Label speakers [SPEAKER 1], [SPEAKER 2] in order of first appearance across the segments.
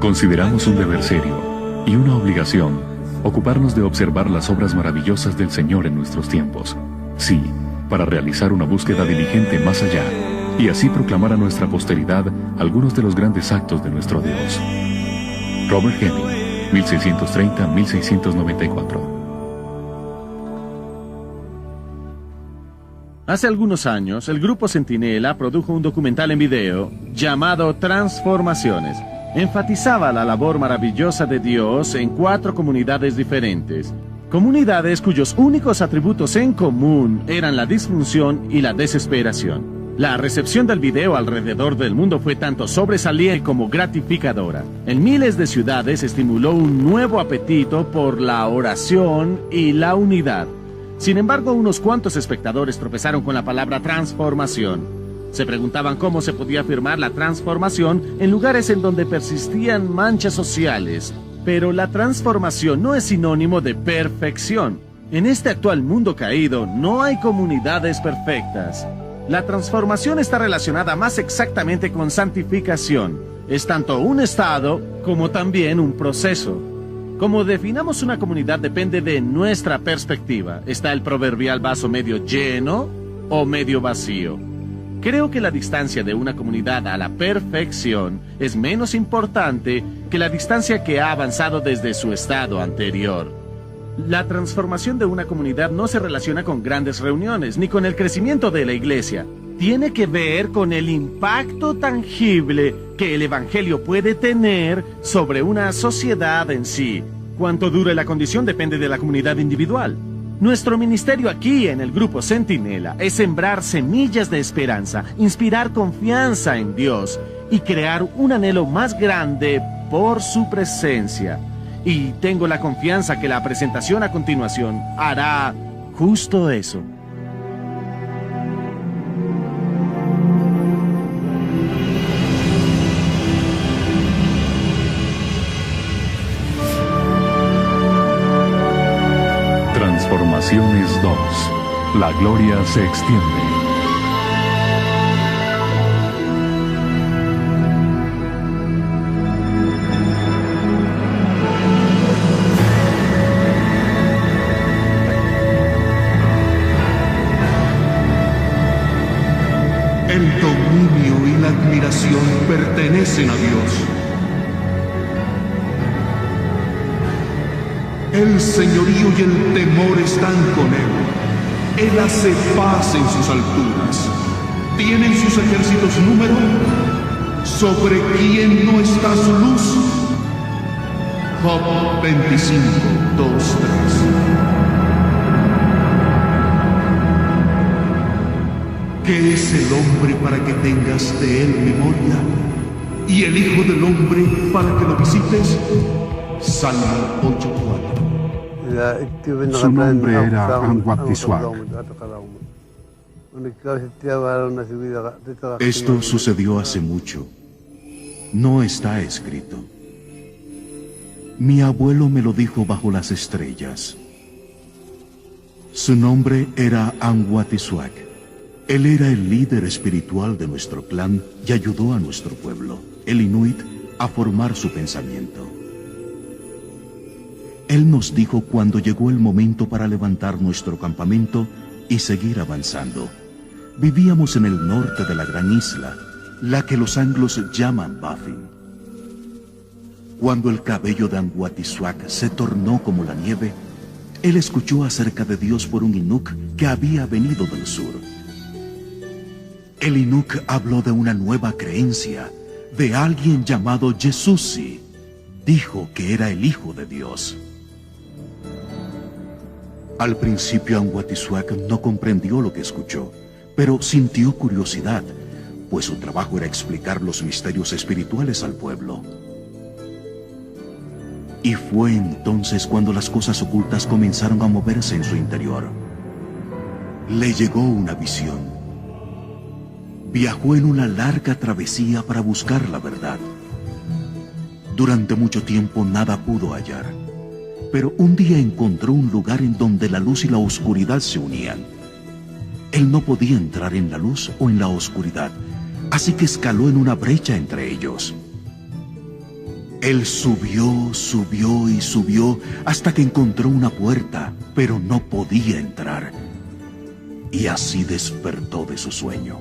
[SPEAKER 1] Consideramos un deber serio y una obligación ocuparnos de observar las obras maravillosas del Señor en nuestros tiempos. Sí, para realizar una búsqueda diligente más allá y así proclamar a nuestra posteridad algunos de los grandes actos de nuestro Dios. Robert Heming, 1630-1694.
[SPEAKER 2] Hace algunos años, el Grupo Centinela produjo un documental en video llamado Transformaciones. Enfatizaba la labor maravillosa de Dios en 4 comunidades diferentes. Comunidades cuyos únicos atributos en común eran la disfunción y la desesperación. La recepción del video alrededor del mundo fue tanto sobresaliente como gratificadora. En miles de ciudades estimuló un nuevo apetito por la oración y la unidad. Sin embargo, unos cuantos espectadores tropezaron con la palabra transformación. Se preguntaban cómo se podía afirmar la transformación en lugares en donde persistían manchas sociales. Pero la transformación no es sinónimo de perfección. En este actual mundo caído no hay comunidades perfectas. La transformación está relacionada más exactamente con santificación. Es tanto un estado como también un proceso. Como definamos una comunidad depende de nuestra perspectiva. Está el proverbial vaso medio lleno o medio vacío. Creo que la distancia de una comunidad a la perfección es menos importante que la distancia que ha avanzado desde su estado anterior. La transformación de una comunidad no se relaciona con grandes reuniones ni con el crecimiento de la iglesia. Tiene que ver con el impacto tangible que el Evangelio puede tener sobre una sociedad en sí. Cuánto dure la condición depende de la comunidad individual. Nuestro ministerio aquí en el Grupo Centinela es sembrar semillas de esperanza, inspirar confianza en Dios y crear un anhelo más grande por su presencia. Y tengo la confianza que la presentación a continuación hará justo eso.
[SPEAKER 1] Transformaciones 2. La gloria se extiende.
[SPEAKER 3] El dominio y la admiración pertenecen a Dios. El señorío y el temor están con Él. Él hace paz en sus alturas. ¿Tienen sus ejércitos número? ¿Sobre quién no está su luz? Job 25, 2, 3. ¿Qué es el hombre para que tengas de él memoria? ¿Y el hijo del hombre para que lo visites? Salmo 8:4.
[SPEAKER 4] Su nombre era Anguatisuac.
[SPEAKER 5] Esto sucedió hace mucho. No está escrito. Mi abuelo me lo dijo bajo las estrellas. Su nombre era Anguatisuac. Él era el líder espiritual de nuestro clan y ayudó a nuestro pueblo, el Inuit, a formar su pensamiento. Él nos dijo cuando llegó el momento para levantar nuestro campamento y seguir avanzando. Vivíamos en el norte de la gran isla, la que los anglos llaman Baffin. Cuando el cabello de Anguatisuac se tornó como la nieve, él escuchó acerca de Dios por un Inuk que había venido del sur. El Inuk habló de una nueva creencia, de alguien llamado Yesusi. Dijo que era el Hijo de Dios. Al principio Anguatisuac no comprendió lo que escuchó, pero sintió curiosidad, pues su trabajo era explicar los misterios espirituales al pueblo. Y fue entonces cuando las cosas ocultas comenzaron a moverse en su interior. Le llegó una visión. Viajó en una larga travesía para buscar la verdad. Durante mucho tiempo nada pudo hallar, pero un día encontró un lugar en donde la luz y la oscuridad se unían. Él no podía entrar en la luz o en la oscuridad, así que escaló en una brecha entre ellos. Él subió, subió y subió hasta que encontró una puerta, pero no podía entrar. Y así despertó de su sueño.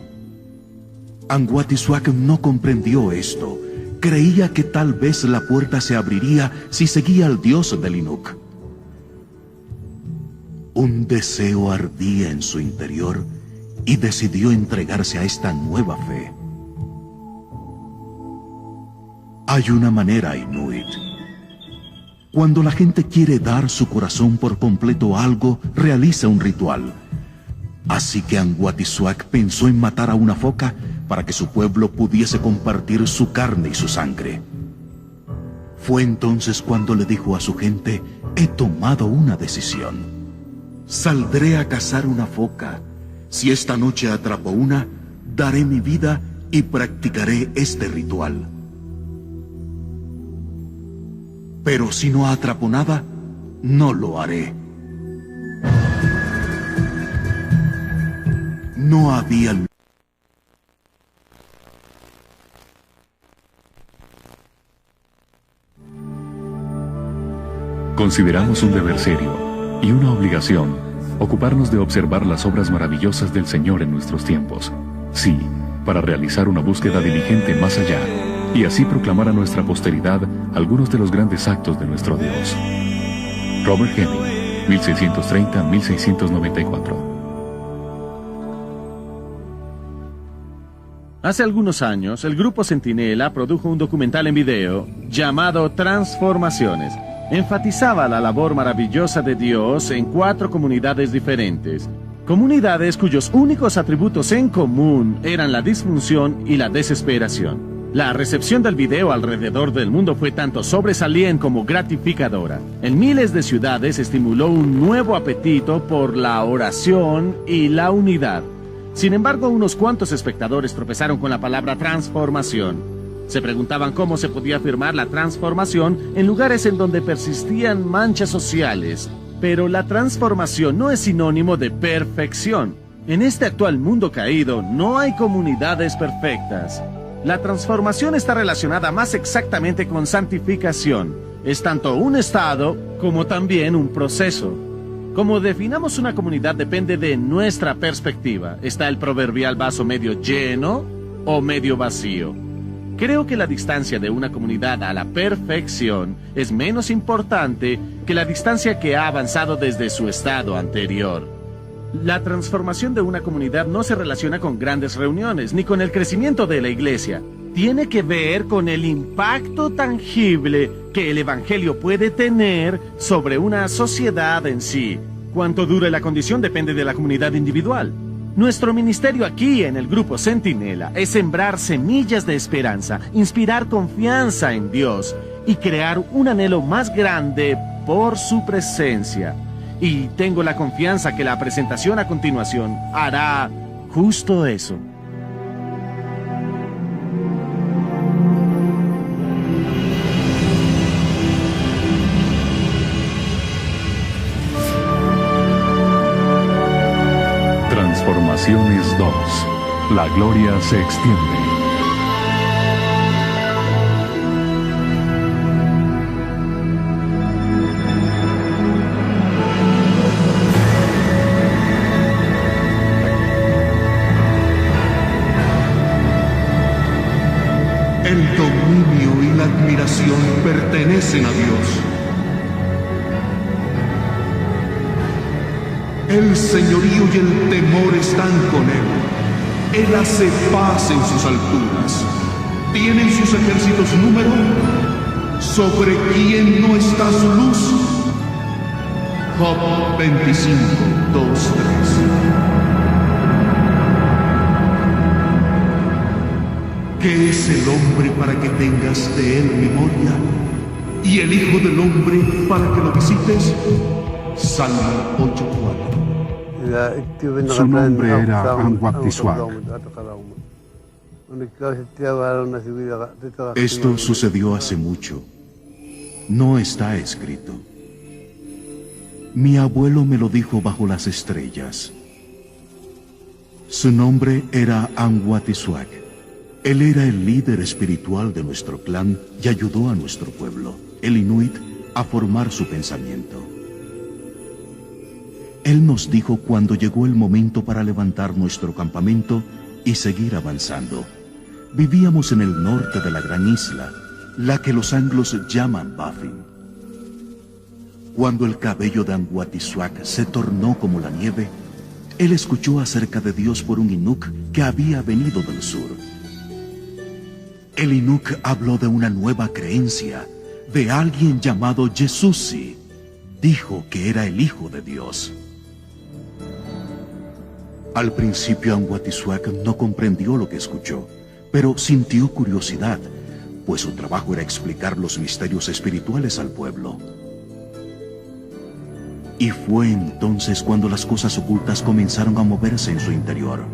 [SPEAKER 5] Anguatisuak no comprendió esto. Creía que tal vez la puerta se abriría si seguía al dios del Inuk. Un deseo ardía en su interior y decidió entregarse a esta nueva fe. Hay una manera inuit. Cuando la gente quiere dar su corazón por completo a algo, realiza un ritual. Así que Anguatisuak pensó en matar a una foca para que su pueblo pudiese compartir su carne y su sangre. Fue entonces cuando le dijo a su gente: he tomado una decisión. Saldré a cazar una foca. Si esta noche atrapo una, daré mi vida y practicaré este ritual. Pero si no atrapo nada, no lo haré. No había luz.
[SPEAKER 1] Consideramos un deber serio y una obligación ocuparnos de observar las obras maravillosas del Señor en nuestros tiempos. Sí, para realizar una búsqueda diligente más allá y así proclamar a nuestra posteridad algunos de los grandes actos de nuestro Dios. Robert Heming, 1630-1694.
[SPEAKER 2] Hace algunos años, el grupo Centinela produjo un documental en video llamado Transformaciones. Enfatizaba la labor maravillosa de Dios en 4 comunidades diferentes. Comunidades cuyos únicos atributos en común eran la disfunción y la desesperación. La recepción del video alrededor del mundo fue tanto sobresaliente como gratificadora. En miles de ciudades estimuló un nuevo apetito por la oración y la unidad. Sin embargo, unos cuantos espectadores tropezaron con la palabra transformación. Se preguntaban cómo se podía afirmar la transformación en lugares en donde persistían manchas sociales. Pero la transformación no es sinónimo de perfección. En este actual mundo caído no hay comunidades perfectas. La transformación está relacionada más exactamente con santificación. Es tanto un estado como también un proceso. Como definamos una comunidad depende de nuestra perspectiva. Está el proverbial vaso medio lleno o medio vacío. Creo que la distancia de una comunidad a la perfección es menos importante que la distancia que ha avanzado desde su estado anterior. La transformación de una comunidad no se relaciona con grandes reuniones ni con el crecimiento de la iglesia. Tiene que ver con el impacto tangible que el evangelio puede tener sobre una sociedad en sí. Cuánto dure la condición depende de la comunidad individual. Nuestro ministerio aquí en el grupo Centinela es sembrar semillas de esperanza, inspirar confianza en Dios y crear un anhelo más grande por su presencia. Y tengo la confianza que la presentación a continuación hará justo eso.
[SPEAKER 1] Transformaciones 2. La gloria se extiende.
[SPEAKER 3] El dominio y la admiración pertenecen a Dios. El señorío y el temor están con Él. Él hace paz en sus alturas. ¿Tienen sus ejércitos número? ¿Sobre quién no está su luz? Job 25, 2, 3. ¿Qué es el hombre para que tengas de él memoria? ¿Y el hijo del hombre para que lo visites? Salmo 8:4.
[SPEAKER 4] Su nombre era Anguatisuak.
[SPEAKER 5] Esto sucedió hace mucho. No está escrito. Mi abuelo me lo dijo bajo las estrellas. Su nombre era Anguatisuak. Él era el líder espiritual de nuestro clan y ayudó a nuestro pueblo, el Inuit, a formar su pensamiento. Él nos dijo cuando llegó el momento para levantar nuestro campamento y seguir avanzando. Vivíamos en el norte de la gran isla, la que los anglos llaman Baffin. Cuando el cabello de Anguatisuac se tornó como la nieve, él escuchó acerca de Dios por un Inuk que había venido del sur. El Inuk habló de una nueva creencia, de alguien llamado Yesusi. Dijo que era el Hijo de Dios. Al principio Anguatisuac no comprendió lo que escuchó, pero sintió curiosidad, pues su trabajo era explicar los misterios espirituales al pueblo. Y fue entonces cuando las cosas ocultas comenzaron a moverse en su interior.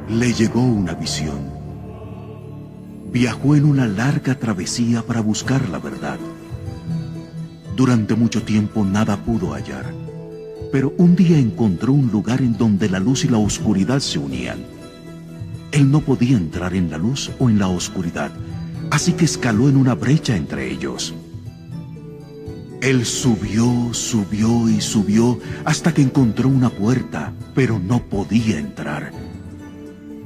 [SPEAKER 5] Le llegó una visión. Viajó en una larga travesía para buscar la verdad. Durante mucho tiempo nada pudo hallar, pero un día encontró un lugar en donde la luz y la oscuridad se unían. Él no podía entrar en la luz o en la oscuridad, así que escaló en una brecha entre ellos. Él subió, subió y subió hasta que encontró una puerta, pero no podía entrar.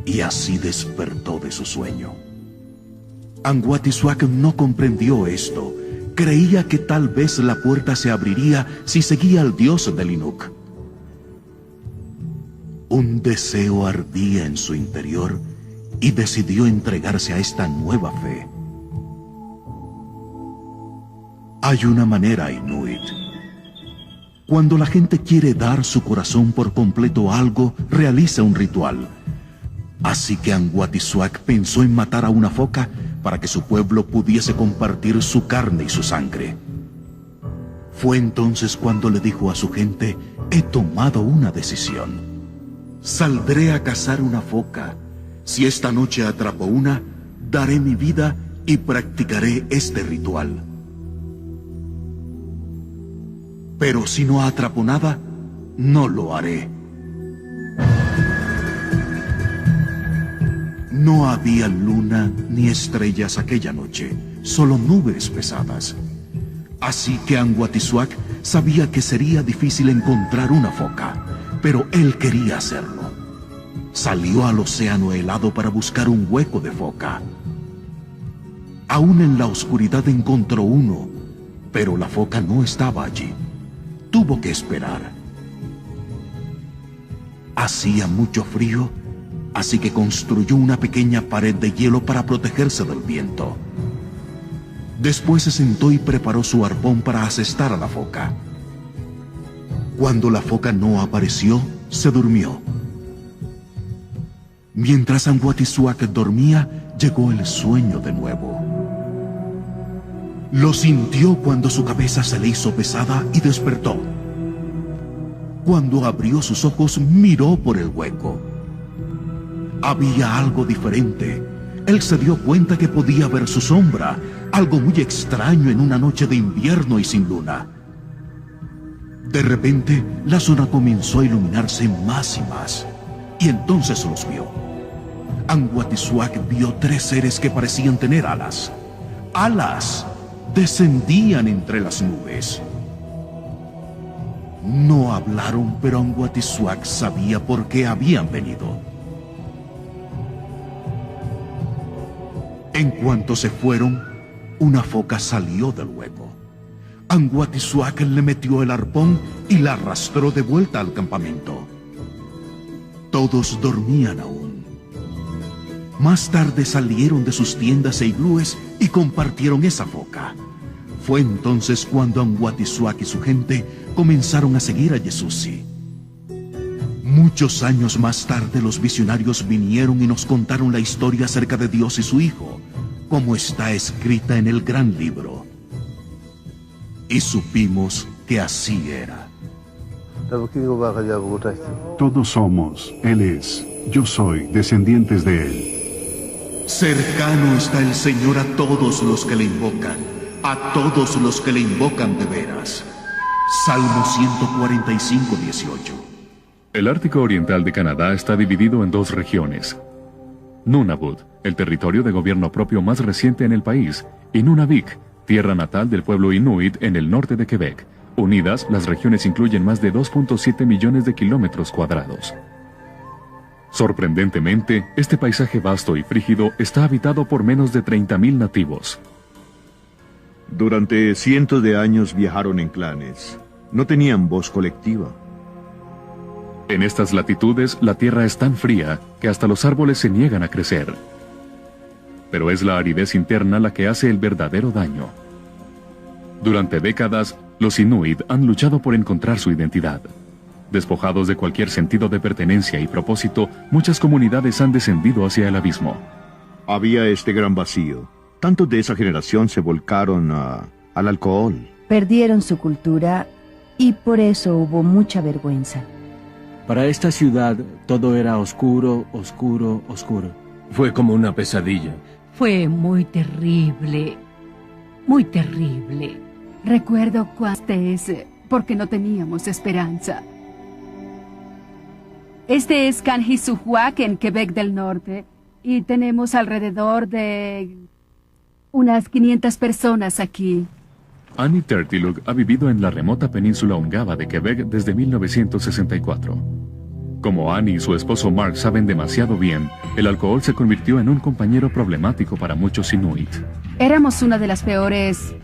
[SPEAKER 5] Y así despertó de su sueño. Anguatisuac no comprendió esto. Creía que tal vez la puerta se abriría si seguía al dios del Inuk. Un deseo ardía en su interior y decidió entregarse a esta nueva fe. Hay una manera Inuit. Cuando la gente quiere dar su corazón por completo a algo, realiza un ritual. Así que Anguatisuac pensó en matar a una foca para que su pueblo pudiese compartir su carne y su sangre. Fue entonces cuando le dijo a su gente: he tomado una decisión. Saldré a cazar una foca. Si esta noche atrapo una, daré mi vida y practicaré este ritual. Pero si no atrapo nada, no lo haré. No había luna ni estrellas aquella noche, solo nubes pesadas. Así que Anguatisuac sabía que sería difícil encontrar una foca, pero él quería hacerlo. Salió al océano helado para buscar un hueco de foca. Aún en la oscuridad encontró uno, pero la foca no estaba allí. Tuvo que esperar. Hacía mucho frío, así que construyó una pequeña pared de hielo para protegerse del viento. Después se sentó y preparó su arpón para asestar a la foca. Cuando la foca no apareció, se durmió. Mientras Anguatisuac dormía, llegó el sueño de nuevo. Lo sintió cuando su cabeza se le hizo pesada y despertó. Cuando abrió sus ojos, miró por el hueco. Había algo diferente. Él se dio cuenta que podía ver su sombra, algo muy extraño en una noche de invierno y sin luna. De repente, la zona comenzó a iluminarse más y más, y entonces los vio. Anguatisuac vio tres seres que parecían tener alas. ¡Alas! Descendían entre las nubes. No hablaron, pero Anguatisuac sabía por qué habían venido. En cuanto se fueron, una foca salió del hueco. Anguatisuac le metió el arpón y la arrastró de vuelta al campamento. Todos dormían aún. Más tarde salieron de sus tiendas e iglúes y compartieron esa foca. Fue entonces cuando Anguatisuac y su gente comenzaron a seguir a Yesusi. Muchos años más tarde los visionarios vinieron y nos contaron la historia acerca de Dios y su Hijo, como está escrita en el gran libro. Y supimos que así era.
[SPEAKER 6] Todos somos, Él es, yo soy, descendientes de Él.
[SPEAKER 5] Cercano está el Señor a todos los que le invocan, a todos los que le invocan de veras. Salmo 145, 18.
[SPEAKER 1] El Ártico Oriental de Canadá está dividido en dos regiones. Nunavut, el territorio de gobierno propio más reciente en el país, y Nunavik, tierra natal del pueblo inuit en el norte de Quebec. Unidas, las regiones incluyen más de 2.7 millones de kilómetros cuadrados. Sorprendentemente, este paisaje vasto y frígido está habitado por menos de 30.000 nativos.
[SPEAKER 7] Durante cientos de años viajaron en clanes. No tenían voz colectiva.
[SPEAKER 1] En estas latitudes, la tierra es tan fría que hasta los árboles se niegan a crecer. Pero es la aridez interna la que hace el verdadero daño. Durante décadas, los inuit han luchado por encontrar su identidad. Despojados de cualquier sentido de pertenencia y propósito, muchas comunidades han descendido hacia el abismo.
[SPEAKER 7] Había este gran vacío. Tantos de esa generación se volcaron al alcohol.
[SPEAKER 8] Perdieron su cultura y por eso hubo mucha vergüenza.
[SPEAKER 9] Para esta ciudad todo era oscuro, oscuro, oscuro.
[SPEAKER 10] Fue como una pesadilla.
[SPEAKER 11] Fue muy terrible, muy terrible.
[SPEAKER 12] Recuerdo porque no teníamos esperanza. Este es Kanhisuhuac en Quebec del Norte y tenemos alrededor de unas 500 personas aquí.
[SPEAKER 1] Annie Tertiluk ha vivido en la remota península Ungava de Quebec desde 1964. Como Annie y su esposo Mark saben demasiado bien, el alcohol se convirtió en un compañero problemático para muchos inuit.
[SPEAKER 12] Éramos una de las peores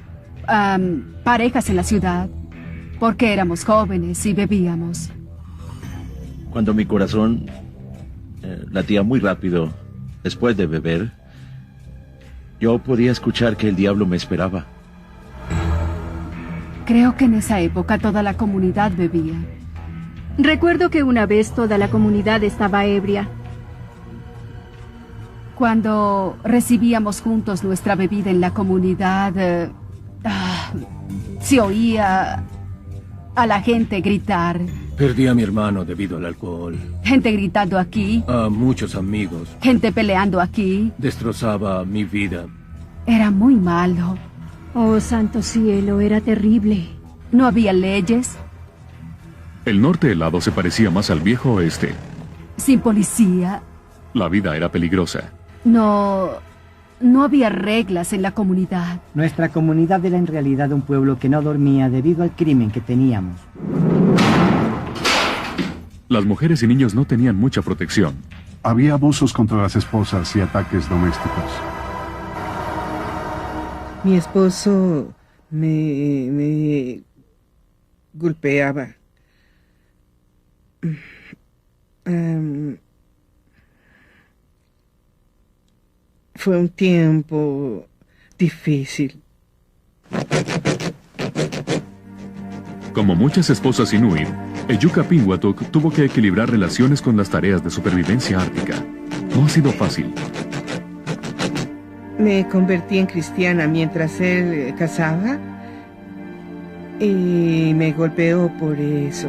[SPEAKER 12] parejas en la ciudad, porque éramos jóvenes y bebíamos.
[SPEAKER 13] Cuando mi corazón latía muy rápido después de beber, yo podía escuchar que el diablo me esperaba.
[SPEAKER 12] Creo que en esa época toda la comunidad bebía.
[SPEAKER 14] Recuerdo que una vez toda la comunidad estaba ebria.
[SPEAKER 12] Cuando recibíamos juntos nuestra bebida en la comunidad, se oía a la gente gritar.
[SPEAKER 10] Perdí a mi hermano debido al alcohol.
[SPEAKER 12] Gente gritando aquí.
[SPEAKER 10] A muchos amigos.
[SPEAKER 12] Gente peleando aquí.
[SPEAKER 10] Destrozaba mi vida.
[SPEAKER 12] Era muy malo.
[SPEAKER 14] Oh, santo cielo, era terrible.
[SPEAKER 12] No había leyes.
[SPEAKER 1] El norte helado se parecía más al viejo oeste.
[SPEAKER 12] Sin policía.
[SPEAKER 1] La vida era peligrosa.
[SPEAKER 12] No había reglas en la comunidad.
[SPEAKER 15] Nuestra comunidad era en realidad un pueblo que no dormía debido al crimen que teníamos.
[SPEAKER 1] Las mujeres y niños no tenían mucha protección.
[SPEAKER 6] Había abusos contra las esposas y ataques domésticos.
[SPEAKER 16] Mi esposo me golpeaba. Fue un tiempo difícil.
[SPEAKER 1] Como muchas esposas inuit, Ejuka Pinguatuk tuvo que equilibrar relaciones con las tareas de supervivencia ártica. No ha sido fácil.
[SPEAKER 16] Me convertí en cristiana mientras él cazaba y me golpeó por eso.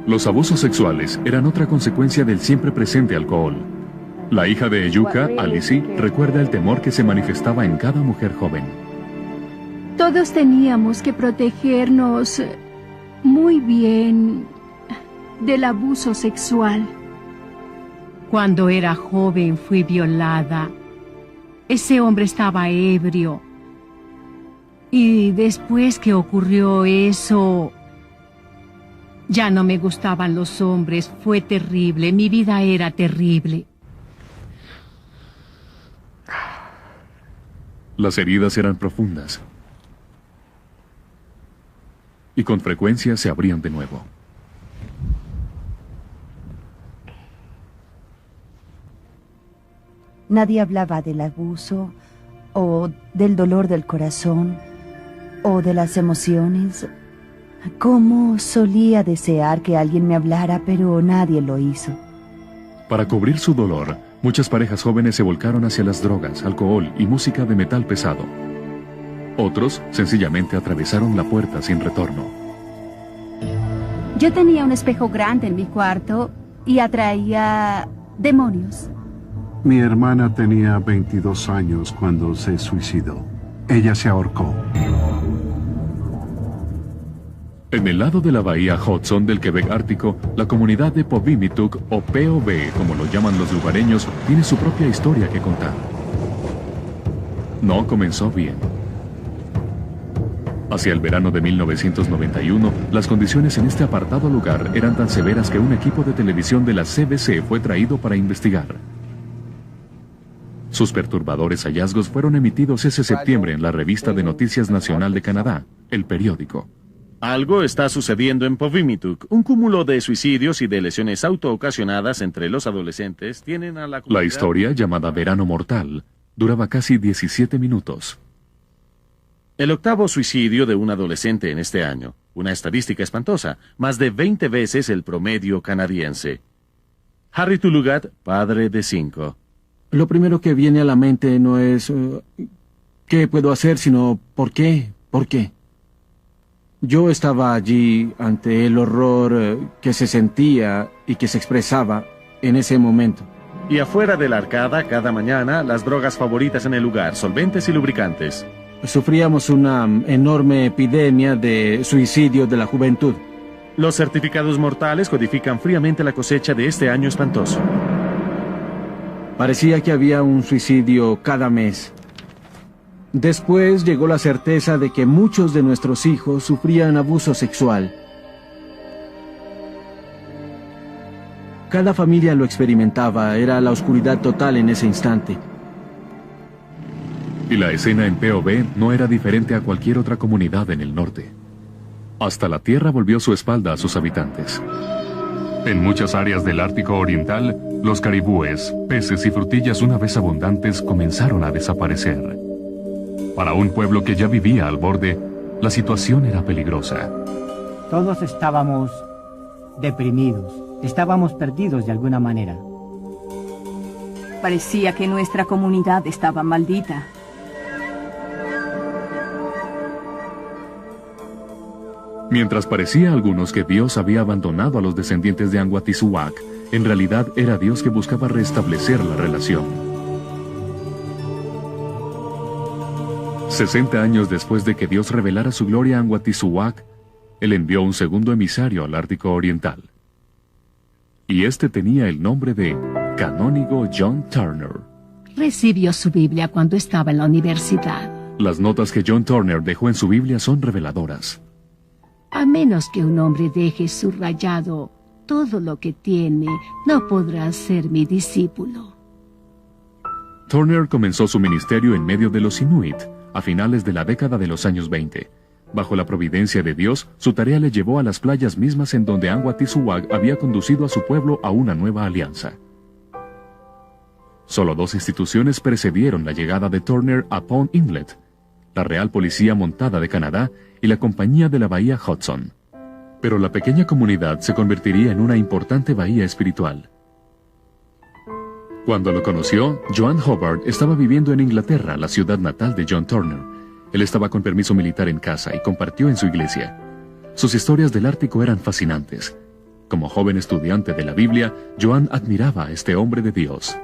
[SPEAKER 1] Los abusos sexuales eran otra consecuencia del siempre presente alcohol. La hija de Ejuka, Alice, recuerda el temor que se manifestaba en cada mujer joven.
[SPEAKER 14] Todos teníamos que protegernos muy bien del abuso sexual.
[SPEAKER 11] Cuando era joven fui violada. Ese hombre estaba ebrio. Y después que ocurrió eso, ya no me gustaban los hombres. Fue terrible. Mi vida era terrible.
[SPEAKER 1] Las heridas eran profundas. Y con frecuencia se abrían de nuevo.
[SPEAKER 8] Nadie hablaba del abuso, o del dolor del corazón, o de las emociones. Cómo solía desear que alguien me hablara, pero nadie lo hizo.
[SPEAKER 1] Para cubrir su dolor, muchas parejas jóvenes se volcaron hacia las drogas, alcohol y música de metal pesado. Otros sencillamente atravesaron la puerta sin retorno.
[SPEAKER 12] Yo tenía un espejo grande en mi cuarto y atraía demonios.
[SPEAKER 6] Mi hermana tenía 22 años cuando se suicidó. Ella se ahorcó.
[SPEAKER 1] En el lado de la bahía Hudson del Quebec Ártico, la comunidad de Povimituk, o POV, como lo llaman los lugareños, tiene su propia historia que contar. No comenzó bien. Hacia el verano de 1991, las condiciones en este apartado lugar eran tan severas que un equipo de televisión de la CBC fue traído para investigar. Sus perturbadores hallazgos fueron emitidos ese septiembre en la revista de Noticias Nacional de Canadá, El Periódico.
[SPEAKER 2] Algo está sucediendo en Povimituk. Un cúmulo de suicidios y de lesiones autoocasionadas entre los adolescentes tienen a la comunidad...
[SPEAKER 1] La historia, llamada Verano Mortal, duraba casi 17 minutos.
[SPEAKER 2] El octavo suicidio de un adolescente en este año. Una estadística espantosa, más de 20 veces el promedio canadiense. Harry Tulugat, padre de 5.
[SPEAKER 9] Lo primero que viene a la mente no es ¿qué puedo hacer?, sino ¿por qué? ¿Por qué? Yo estaba allí ante el horror que se sentía y que se expresaba en ese momento.
[SPEAKER 2] Y afuera de la arcada, cada mañana, las drogas favoritas en el lugar, solventes y lubricantes.
[SPEAKER 9] Sufríamos una enorme epidemia de suicidio de la juventud.
[SPEAKER 2] Los certificados mortales codifican fríamente la cosecha de este año espantoso.
[SPEAKER 9] Parecía que había un suicidio cada mes. Después llegó la certeza de que muchos de nuestros hijos sufrían abuso sexual. Cada familia lo experimentaba, era la oscuridad total en ese instante.
[SPEAKER 1] Y la escena en POV no era diferente a cualquier otra comunidad en el norte. Hasta la tierra volvió su espalda a sus habitantes. En muchas áreas del Ártico Oriental, los caribúes, peces y frutillas una vez abundantes comenzaron a desaparecer. Para un pueblo que ya vivía al borde, la situación era peligrosa.
[SPEAKER 15] Todos estábamos deprimidos, estábamos perdidos de alguna manera.
[SPEAKER 17] Parecía que nuestra comunidad estaba maldita.
[SPEAKER 1] Mientras parecía a algunos que Dios había abandonado a los descendientes de Anguatisuac, en realidad era Dios que buscaba restablecer la relación. 60 años después de que Dios revelara su gloria a Anguatisuac, Él envió un segundo emisario al Ártico Oriental. Y este tenía el nombre de Canónigo John Turner.
[SPEAKER 11] Recibió su Biblia cuando estaba en la universidad.
[SPEAKER 1] Las notas que John Turner dejó en su Biblia son reveladoras.
[SPEAKER 11] A menos que un hombre deje subrayado todo lo que tiene, no podrá ser mi discípulo.
[SPEAKER 1] Turner comenzó su ministerio en medio de los Inuit, a finales de la década de los años 20. Bajo la providencia de Dios, su tarea le llevó a las playas mismas en donde Anguatisuac había conducido a su pueblo a una nueva alianza. Solo 2 instituciones precedieron la llegada de Turner a Pond Inlet: la Real Policía Montada de Canadá y la Compañía de la Bahía Hudson. Pero la pequeña comunidad se convertiría en una importante bahía espiritual. Cuando lo conoció, Joan Hobart estaba viviendo en Inglaterra, la ciudad natal de John Turner. Él estaba con permiso militar en casa y compartió en su iglesia. Sus historias del Ártico eran fascinantes. Como joven estudiante de la Biblia, Joan admiraba a este hombre de Dios.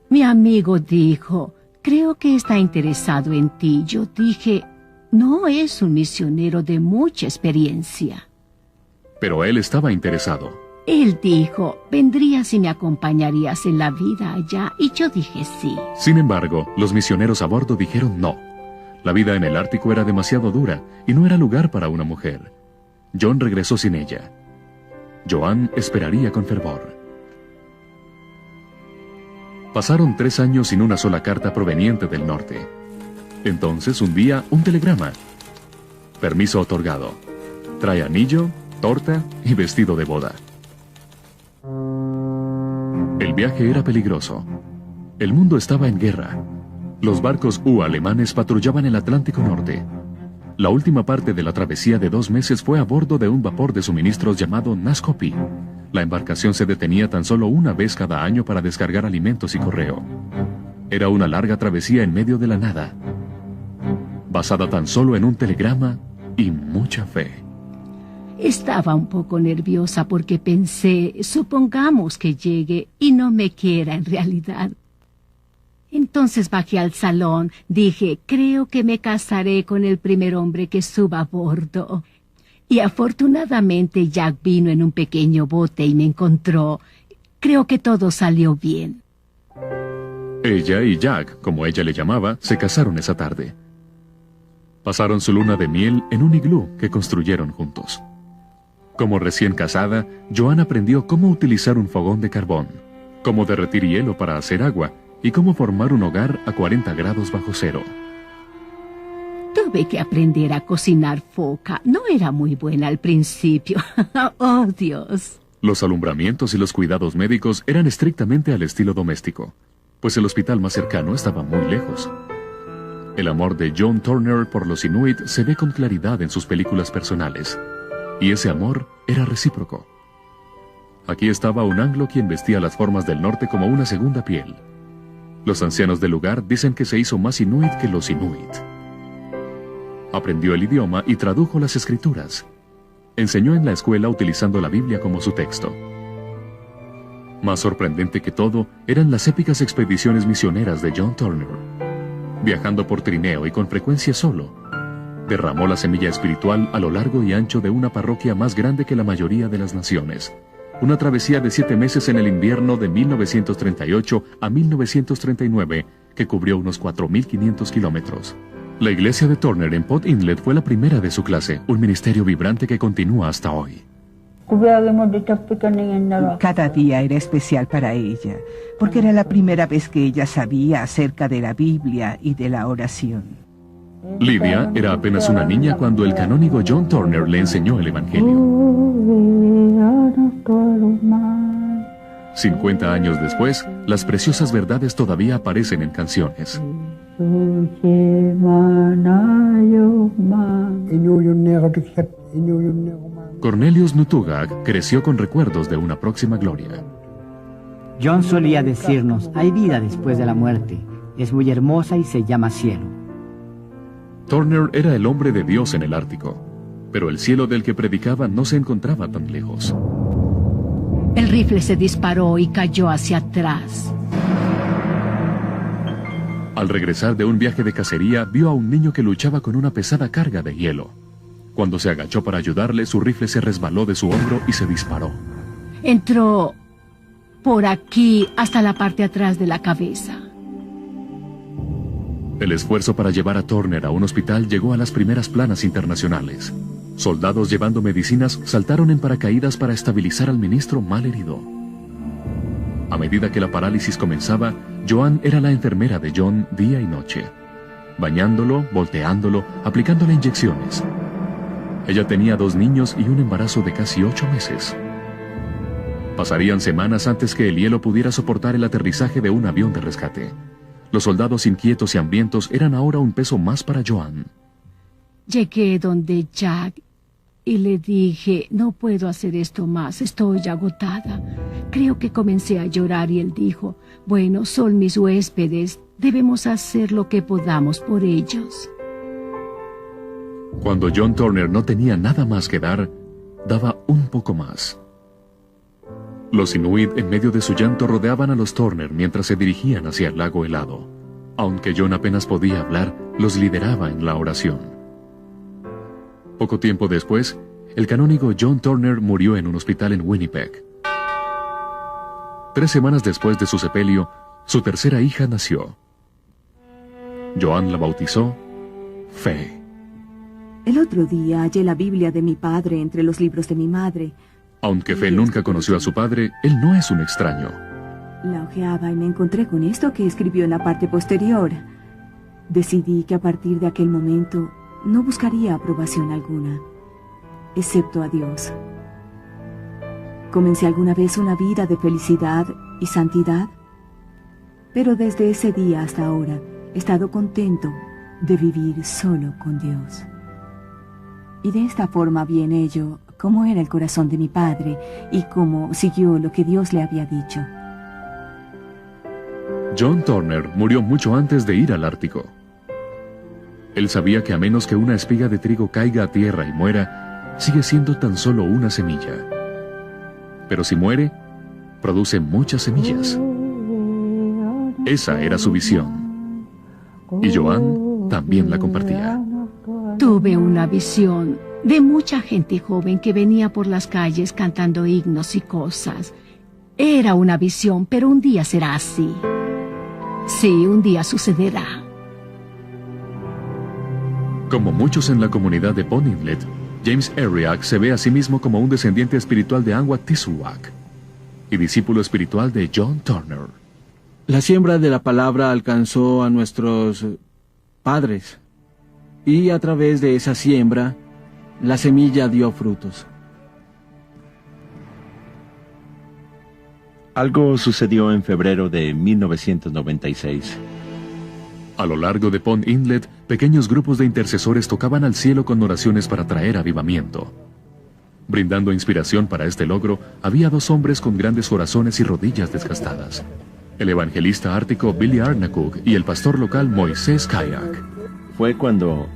[SPEAKER 11] Mi amigo dijo, creo que está interesado en ti. Yo dije, no es un misionero de mucha experiencia.
[SPEAKER 1] Pero él estaba interesado.
[SPEAKER 11] Él dijo, vendrías y me acompañarías en la vida allá, y yo dije sí.
[SPEAKER 1] Sin embargo, los misioneros a bordo dijeron no. La vida en el Ártico era demasiado dura y no era lugar para una mujer. John regresó sin ella. Joan esperaría con fervor. Pasaron 3 años sin una sola carta proveniente del norte. Entonces, un día, un telegrama. Permiso otorgado. Trae anillo, torta y vestido de boda. El viaje era peligroso. El mundo estaba en guerra. Los barcos alemanes patrullaban el Atlántico Norte. La última parte de la travesía de 2 meses fue a bordo de un vapor de suministros llamado Nascopi. La embarcación se detenía tan solo una vez cada año para descargar alimentos y correo. Era una larga travesía en medio de la nada, basada tan solo en un telegrama y mucha fe.
[SPEAKER 11] Estaba un poco nerviosa porque pensé, supongamos que llegue y no me quiera en realidad. Entonces bajé al salón, dije, creo que me casaré con el primer hombre que suba a bordo. Y afortunadamente Jack vino en un pequeño bote y me encontró. Creo que todo salió bien.
[SPEAKER 1] Ella y Jack, como ella le llamaba, se casaron esa tarde. Pasaron su luna de miel en un iglú que construyeron juntos. Como recién casada, Joan aprendió cómo utilizar un fogón de carbón, cómo derretir hielo para hacer agua y cómo formar un hogar a 40 grados bajo cero.
[SPEAKER 11] Tuve que aprender a cocinar foca. No era muy buena al principio. ¡Oh, Dios!
[SPEAKER 1] Los alumbramientos y los cuidados médicos eran estrictamente al estilo doméstico, pues el hospital más cercano estaba muy lejos. El amor de John Turner por los Inuit se ve con claridad en sus películas personales, y ese amor era recíproco. Aquí estaba un anglo quien vestía las formas del norte como una segunda piel. Los ancianos del lugar dicen que se hizo más Inuit que los Inuit. Aprendió el idioma y tradujo las escrituras. Enseñó en la escuela utilizando la Biblia como su texto. Más sorprendente que todo eran las épicas expediciones misioneras de John Turner. Viajando por trineo y con frecuencia solo, derramó la semilla espiritual a lo largo y ancho de una parroquia más grande que la mayoría de las naciones. Una travesía de 7 meses en el invierno de 1938 a 1939 que cubrió unos 4.500 kilómetros. La iglesia de Turner en Port Inlet fue la primera de su clase, un ministerio vibrante que continúa hasta hoy.
[SPEAKER 18] Cada día era especial para ella, porque era la primera vez que ella sabía acerca de la Biblia y de la oración.
[SPEAKER 1] Lydia era apenas una niña cuando el canónigo John Turner le enseñó el Evangelio. 50 años después, las preciosas verdades todavía aparecen en canciones. Cornelius Nutugag creció con recuerdos de una próxima gloria.
[SPEAKER 15] John solía decirnos, hay vida después de la muerte. Es muy hermosa y se llama cielo.
[SPEAKER 1] Turner era el hombre de Dios en el Ártico, pero el cielo del que predicaba no se encontraba tan lejos.
[SPEAKER 11] El rifle se disparó y cayó hacia atrás.
[SPEAKER 1] Al regresar de un viaje de cacería, vio a un niño que luchaba con una pesada carga de hielo. Cuando se agachó para ayudarle, su rifle se resbaló de su hombro y se disparó.
[SPEAKER 11] Entró por aquí hasta la parte atrás de la cabeza.
[SPEAKER 1] El esfuerzo para llevar a Turner a un hospital llegó a las primeras planas internacionales. Soldados llevando medicinas saltaron en paracaídas para estabilizar al ministro mal herido. A medida que la parálisis comenzaba, Joan era la enfermera de John día y noche, bañándolo, volteándolo, aplicándole inyecciones. Ella tenía 2 niños y un embarazo de casi 8 meses. Pasarían semanas antes que el hielo pudiera soportar el aterrizaje de un avión de rescate. Los soldados inquietos y hambrientos eran ahora un peso más para Joan.
[SPEAKER 11] Llegué donde Jack y le dije, no puedo hacer esto más, estoy agotada. Creo que comencé a llorar y él dijo, bueno, son mis huéspedes, debemos hacer lo que podamos por ellos.
[SPEAKER 1] Cuando John Turner no tenía nada más que dar, daba un poco más. Los Inuit en medio de su llanto rodeaban a los Turner mientras se dirigían hacia el lago helado. Aunque John apenas podía hablar, los lideraba en la oración. Poco tiempo después, el canónigo John Turner murió en un hospital en Winnipeg. 3 semanas después de su sepelio, su tercera hija nació. Joan la bautizó Fe.
[SPEAKER 17] El otro día hallé la Biblia de mi padre entre los libros de mi madre.
[SPEAKER 1] Aunque Fe nunca conoció a su padre, él no es un extraño.
[SPEAKER 17] La hojeaba y me encontré con esto que escribió en la parte posterior. Decidí que a partir de aquel momento no buscaría aprobación alguna, excepto a Dios. ¿Comencé alguna vez una vida de felicidad y santidad? Pero desde ese día hasta ahora he estado contento de vivir solo con Dios. Y de esta forma vi en ello cómo era el corazón de mi padre y cómo siguió lo que Dios le había dicho.
[SPEAKER 1] John Turner murió mucho antes de ir al Ártico. Él sabía que a menos que una espiga de trigo caiga a tierra y muera, sigue siendo tan solo una semilla. Pero si muere, produce muchas semillas. Esa era su visión. Y Joan también la compartía.
[SPEAKER 11] Tuve una visión de mucha gente joven que venía por las calles cantando himnos y cosas. Era una visión, pero un día será así. Sí, un día sucederá.
[SPEAKER 1] Como muchos en la comunidad de Pond Inlet, James Ariak se ve a sí mismo como un descendiente espiritual de Anguatishuac y discípulo espiritual de John Turner.
[SPEAKER 9] La siembra de la palabra alcanzó a nuestros padres, y a través de esa siembra, la semilla dio frutos.
[SPEAKER 13] Algo sucedió en febrero de 1996.
[SPEAKER 1] A lo largo de Pond Inlet, pequeños grupos de intercesores tocaban al cielo con oraciones para traer avivamiento. Brindando inspiración para este logro, había 2 hombres con grandes corazones y rodillas desgastadas: el evangelista ártico Billy Arnakuk y el pastor local Moisés Kayak.
[SPEAKER 13] Fue cuando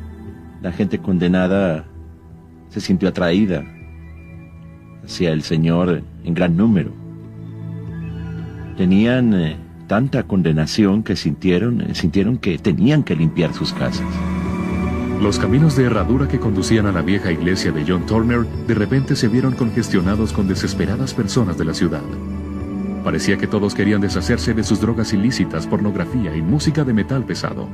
[SPEAKER 13] la gente condenada se sintió atraída hacia el Señor en gran número. Tenían tanta condenación que sintieron que tenían que limpiar sus casas.
[SPEAKER 1] Los caminos de herradura que conducían a la vieja iglesia de John Turner de repente se vieron congestionados con desesperadas personas de la ciudad. Parecía que todos querían deshacerse de sus drogas ilícitas, pornografía y música de metal pesado.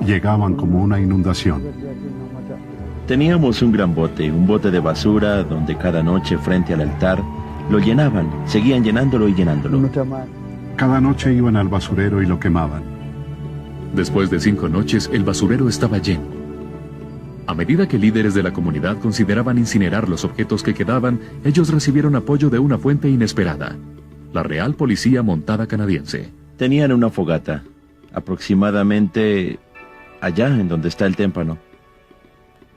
[SPEAKER 6] Llegaban como una inundación.
[SPEAKER 13] Teníamos un gran bote, un bote de basura donde cada noche frente al altar lo llenaban, seguían llenándolo y llenándolo.
[SPEAKER 6] Cada noche iban al basurero y lo quemaban.
[SPEAKER 1] Después de 5 noches, el basurero estaba lleno. A medida que líderes de la comunidad consideraban incinerar los objetos que quedaban, ellos recibieron apoyo de una fuente inesperada: la Real Policía Montada Canadiense.
[SPEAKER 13] Tenían una fogata, aproximadamente allá en donde está el témpano.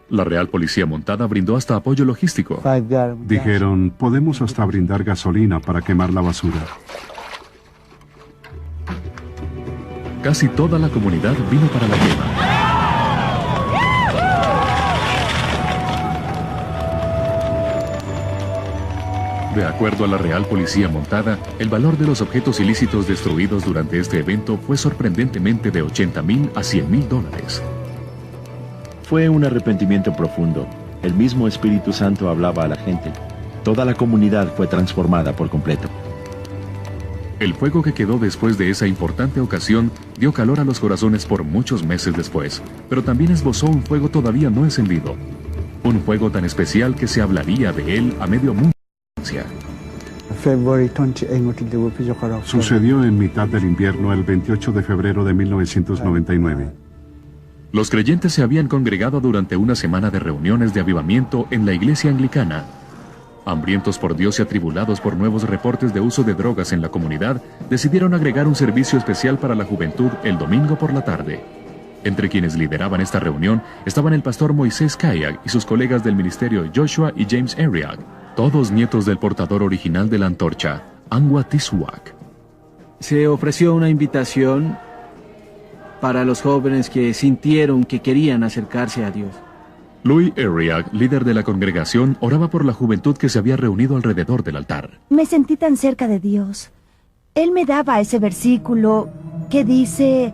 [SPEAKER 1] La Real Policía Montada brindó hasta apoyo logístico.
[SPEAKER 6] Dijeron, podemos hasta brindar gasolina para quemar la basura.
[SPEAKER 1] Casi toda la comunidad vino para la quema. De acuerdo a la Real Policía Montada, el valor de los objetos ilícitos destruidos durante este evento fue sorprendentemente de $80,000 a $100,000.
[SPEAKER 13] Fue un arrepentimiento profundo. El mismo Espíritu Santo hablaba a la gente. Toda la comunidad fue transformada por completo.
[SPEAKER 1] El fuego que quedó después de esa importante ocasión dio calor a los corazones por muchos meses después, pero también esbozó un fuego todavía no encendido. Un fuego tan especial que se hablaría de él a medio mundo.
[SPEAKER 6] Sucedió en mitad del invierno el 28 de febrero de 1999.
[SPEAKER 1] Los creyentes se habían congregado durante una semana de reuniones de avivamiento en la iglesia anglicana. Hambrientos por Dios y atribulados por nuevos reportes de uso de drogas en la comunidad, decidieron agregar un servicio especial para la juventud el domingo por la tarde. Entre quienes lideraban esta reunión estaban el pastor Moisés Kayak y sus colegas del ministerio Joshua y James Ariak, todos nietos del portador original de la antorcha, Anguatishuac.
[SPEAKER 9] Se ofreció una invitación para los jóvenes que sintieron que querían acercarse a Dios.
[SPEAKER 1] Louis Ariak, líder de la congregación, oraba por la juventud que se había reunido alrededor del altar.
[SPEAKER 8] Me sentí tan cerca de Dios. Él me daba ese versículo que dice: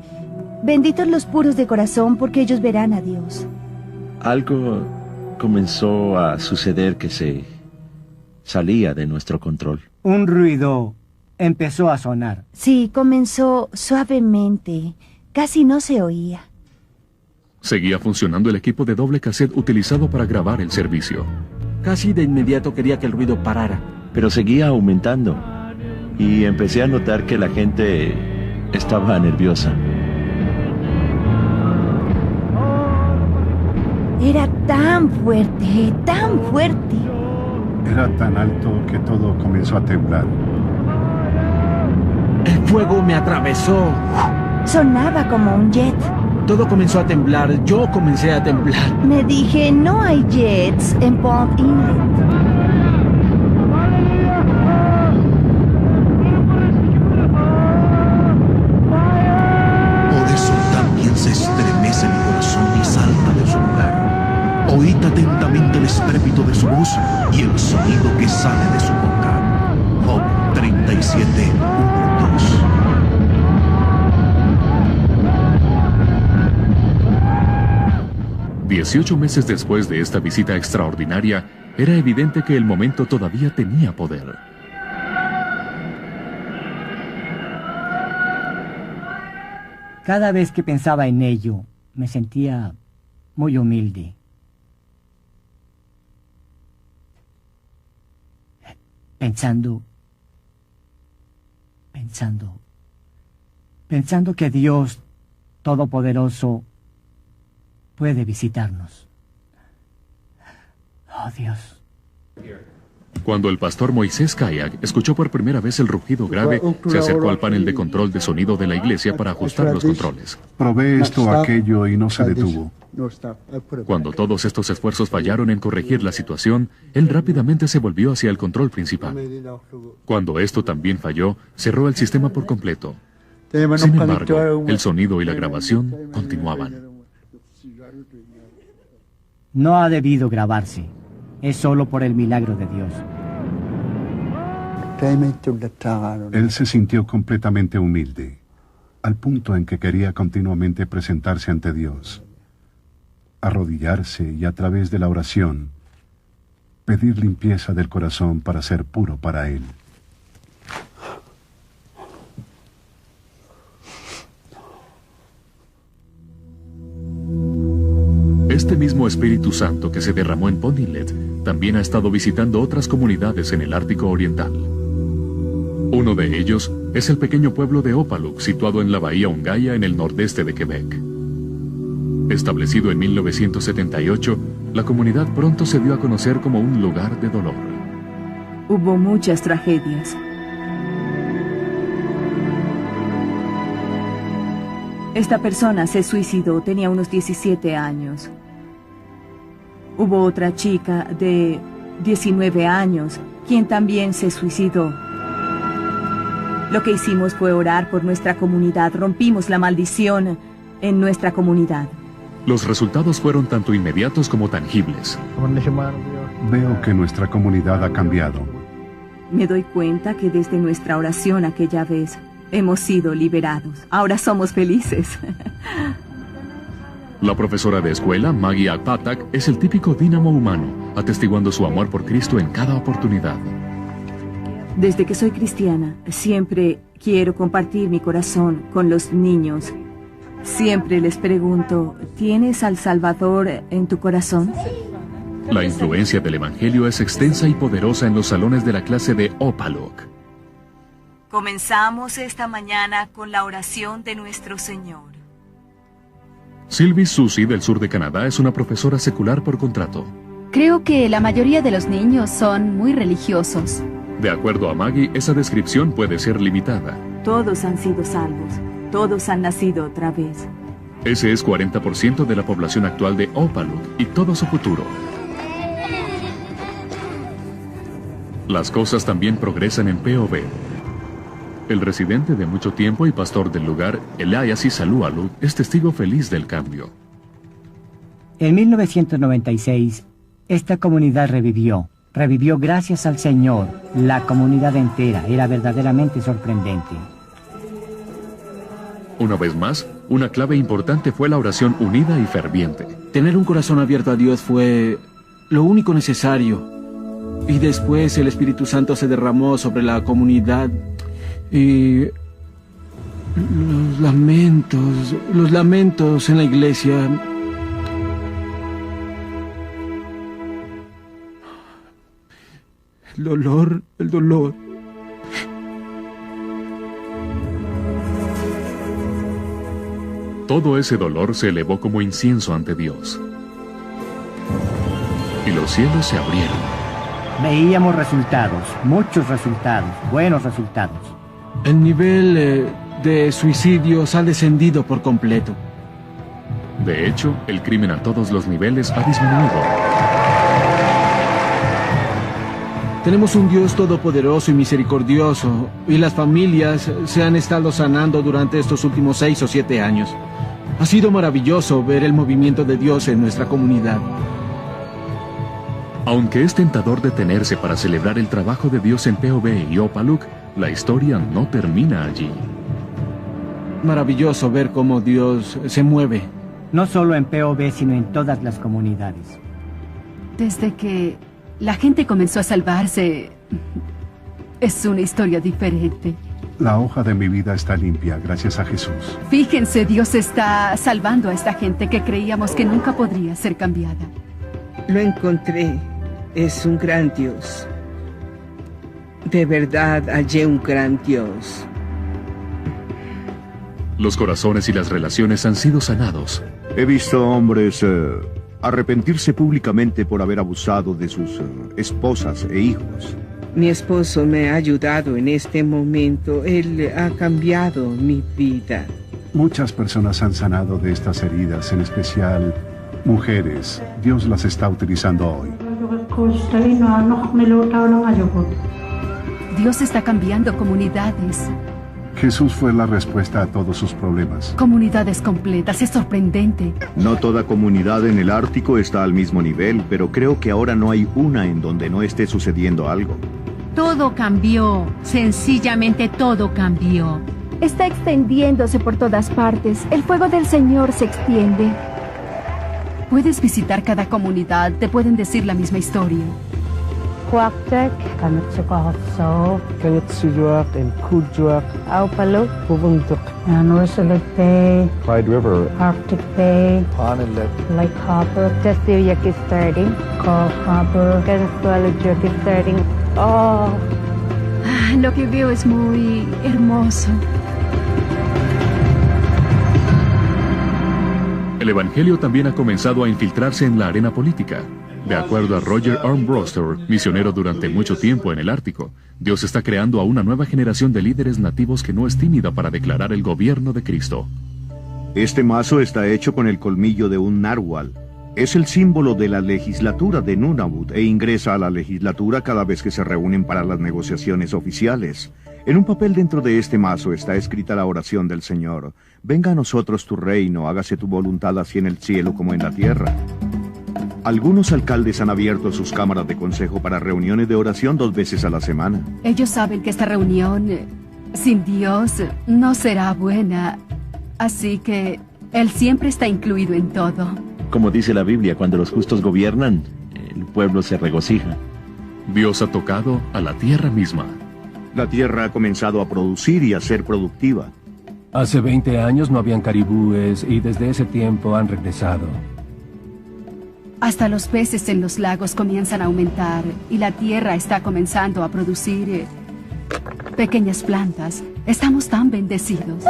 [SPEAKER 8] benditos los puros de corazón, porque ellos verán a Dios.
[SPEAKER 13] Algo comenzó a suceder que se salía de nuestro control.
[SPEAKER 15] Un ruido empezó a sonar.
[SPEAKER 8] Sí, comenzó suavemente. Casi no se oía.
[SPEAKER 1] Seguía funcionando el equipo de doble cassette utilizado para grabar el servicio.
[SPEAKER 9] Casi de inmediato quería que el ruido parara.
[SPEAKER 13] Pero seguía aumentando. Y empecé a notar que la gente estaba nerviosa.
[SPEAKER 8] Era tan fuerte, tan fuerte.
[SPEAKER 6] Era tan alto que todo comenzó a temblar.
[SPEAKER 9] El fuego me atravesó.
[SPEAKER 8] Sonaba como un jet.
[SPEAKER 9] Todo comenzó a temblar. Yo comencé a temblar.
[SPEAKER 8] Me dije, no hay jets en Pond Inlet.
[SPEAKER 5] Por eso también se estremece mi corazón y salta de su lugar. Oíd atentamente el estrépito de su voz y el sonido que sale de su boca. Job 37, 1, 2.
[SPEAKER 1] 18 meses después de esta visita extraordinaria, era evidente que el momento todavía tenía poder.
[SPEAKER 15] Cada vez que pensaba en ello, me sentía muy humilde. Pensando que Dios Todopoderoso puede visitarnos. Oh, Dios.
[SPEAKER 1] Cuando el pastor Moisés Kayak escuchó por primera vez el rugido grave, se acercó al panel de control de sonido de la iglesia para ajustar los controles.
[SPEAKER 6] Probé esto, aquello y no se detuvo.
[SPEAKER 1] Cuando todos estos esfuerzos fallaron en corregir la situación, él rápidamente se volvió hacia el control principal. Cuando esto también falló, cerró el sistema por completo. Sin embargo, el sonido y la grabación continuaban.
[SPEAKER 15] No ha debido grabarse. Es solo por el milagro de Dios.
[SPEAKER 6] Él se sintió completamente humilde, al punto en que quería continuamente presentarse ante Dios, arrodillarse y a través de la oración, pedir limpieza del corazón para ser puro para Él.
[SPEAKER 1] Este mismo Espíritu Santo que se derramó en Ponilet también ha estado visitando otras comunidades en el Ártico Oriental. Uno de ellos es el pequeño pueblo de Opaluk, situado en la bahía Ungaya en el nordeste de Quebec. Establecido en 1978, la comunidad pronto se dio a conocer como un lugar de dolor.
[SPEAKER 17] Hubo muchas tragedias. Esta persona se suicidó, tenía unos 17 años. Hubo otra chica de 19 años, quien también se suicidó. Lo que hicimos fue orar por nuestra comunidad, rompimos la maldición en nuestra comunidad.
[SPEAKER 1] Los resultados fueron tanto inmediatos como tangibles.
[SPEAKER 6] Veo que nuestra comunidad ha cambiado.
[SPEAKER 17] Me doy cuenta que desde nuestra oración aquella vez hemos sido liberados. Ahora somos felices.
[SPEAKER 1] La profesora de escuela, Maggie Akpatak, es el típico dínamo humano, atestiguando su amor por Cristo en cada oportunidad.
[SPEAKER 17] Desde que soy cristiana, siempre quiero compartir mi corazón con los niños. Siempre les pregunto, ¿tienes al Salvador en tu corazón?
[SPEAKER 1] La influencia del Evangelio es extensa y poderosa en los salones de la clase de Opaluk.
[SPEAKER 17] Comenzamos esta mañana con la oración de nuestro Señor.
[SPEAKER 1] Sylvie Susie, del sur de Canadá, es una profesora secular por contrato.
[SPEAKER 12] Creo que la mayoría de los niños son muy religiosos.
[SPEAKER 1] De acuerdo a Maggie, esa descripción puede ser limitada.
[SPEAKER 17] Todos han sido salvos. Todos han nacido otra vez.
[SPEAKER 1] Ese es 40% de la población actual de Opaluk y todo su futuro. Las cosas también progresan en POV. El residente de mucho tiempo y pastor del lugar, Elias Salualu, es testigo feliz del cambio.
[SPEAKER 15] En 1996, esta comunidad revivió gracias al Señor. La comunidad entera era verdaderamente sorprendente.
[SPEAKER 1] Una vez más, una clave importante fue la oración unida y ferviente.
[SPEAKER 9] Tener un corazón abierto a Dios fue lo único necesario. Y después el Espíritu Santo se derramó sobre la comunidad. Y los lamentos en la iglesia. El dolor.
[SPEAKER 1] Todo ese dolor se elevó como incienso ante Dios. Y los cielos se abrieron.
[SPEAKER 15] Veíamos resultados, muchos resultados, buenos resultados.
[SPEAKER 9] El nivel de suicidios ha descendido por completo.
[SPEAKER 1] De hecho, el crimen a todos los niveles ha disminuido.
[SPEAKER 9] Tenemos un Dios todopoderoso y misericordioso, y las familias se han estado sanando durante estos últimos 6 o 7 años. Ha sido maravilloso ver el movimiento de Dios en nuestra comunidad.
[SPEAKER 1] Aunque es tentador detenerse para celebrar el trabajo de Dios en POV y Opaluk, la historia no termina allí.
[SPEAKER 9] Maravilloso ver cómo Dios se mueve.
[SPEAKER 15] No solo en POV, sino en todas las comunidades.
[SPEAKER 12] Desde que la gente comenzó a salvarse, es una historia diferente.
[SPEAKER 6] La hoja de mi vida está limpia, gracias a Jesús.
[SPEAKER 12] Fíjense, Dios está salvando a esta gente que creíamos que nunca podría ser cambiada.
[SPEAKER 16] Lo encontré. Es un gran Dios. De verdad hallé un gran Dios.
[SPEAKER 1] Los corazones y las relaciones han sido sanados.
[SPEAKER 7] He visto hombres arrepentirse públicamente por haber abusado de sus esposas e hijos.
[SPEAKER 16] Mi esposo me ha ayudado en este momento. Él ha cambiado mi vida.
[SPEAKER 6] Muchas personas han sanado de estas heridas, en especial mujeres. Dios las está utilizando hoy.
[SPEAKER 12] Dios está cambiando comunidades.
[SPEAKER 6] Jesús fue la respuesta a todos sus problemas.
[SPEAKER 12] Comunidades completas, es sorprendente.
[SPEAKER 7] No toda comunidad en el Ártico está al mismo nivel, pero creo que ahora no hay una en donde no esté sucediendo algo.
[SPEAKER 11] Todo cambió, sencillamente todo cambió.
[SPEAKER 14] Está extendiéndose por todas partes. El fuego del Señor se extiende.
[SPEAKER 12] Puedes visitar cada comunidad, te pueden decir la misma historia.
[SPEAKER 19] Huactec, Kanutsukahotsao,
[SPEAKER 20] Kanutsujuak and Kujuak,
[SPEAKER 19] Aupaluk,
[SPEAKER 20] Bubuntuk,
[SPEAKER 19] Norsulik Bay,
[SPEAKER 20] Clyde River,
[SPEAKER 19] Arctic Bay,
[SPEAKER 20] Panilet,
[SPEAKER 19] Lake Harbor, Tesiriak is starting, Call Harbor, Ganasualujuk is starting. Oh.
[SPEAKER 11] Lo que veo es muy hermoso.
[SPEAKER 1] El Evangelio también ha comenzado a infiltrarse en la arena política. De acuerdo a Roger Armbruster, misionero durante mucho tiempo en el Ártico, Dios está creando a una nueva generación de líderes nativos que no es tímida para declarar el gobierno de Cristo.
[SPEAKER 7] Este mazo está hecho con el colmillo de un narwhal. Es el símbolo de la legislatura de Nunavut e ingresa a la legislatura cada vez que se reúnen para las negociaciones oficiales. En un papel dentro de este mazo está escrita la oración del Señor. Venga a nosotros tu reino, hágase tu voluntad así en el cielo como en la tierra. Algunos alcaldes han abierto sus cámaras de consejo para reuniones de oración 2 veces a la semana.
[SPEAKER 12] Ellos saben que esta reunión sin Dios no será buena, así que Él siempre está incluido en todo.
[SPEAKER 13] Como dice la Biblia, cuando los justos gobiernan, el pueblo se regocija.
[SPEAKER 1] Dios ha tocado a la tierra misma.
[SPEAKER 7] La tierra ha comenzado a producir y a ser productiva.
[SPEAKER 10] Hace 20 años no habían caribúes y desde ese tiempo han regresado.
[SPEAKER 12] Hasta los peces en los lagos comienzan a aumentar y la tierra está comenzando a producir pequeñas plantas. Estamos tan bendecidos.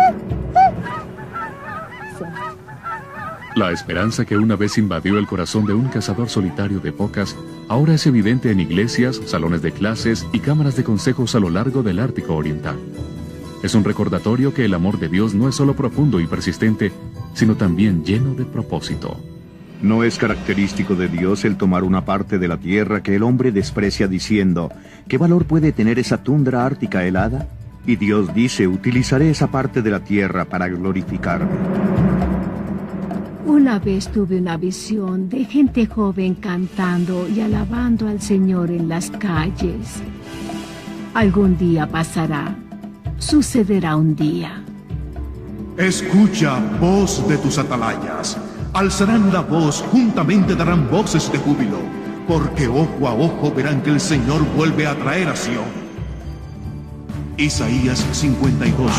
[SPEAKER 1] La esperanza que una vez invadió el corazón de un cazador solitario de focas ahora es evidente en iglesias, salones de clases y cámaras de consejos a lo largo del Ártico Oriental. Es un recordatorio que el amor de Dios no es solo profundo y persistente, sino también lleno de propósito.
[SPEAKER 7] No es característico de Dios el tomar una parte de la tierra que el hombre desprecia diciendo, ¿qué valor puede tener esa tundra ártica helada? Y Dios dice, utilizaré esa parte de la tierra para glorificarme.
[SPEAKER 11] Una vez tuve una visión de gente joven cantando y alabando al Señor en las calles. Algún día pasará. Sucederá un día.
[SPEAKER 3] Escucha, voz de tus atalayas. Alzarán la voz, juntamente darán voces de júbilo, porque ojo a ojo verán que el Señor vuelve a traer a Sión. Isaías 52.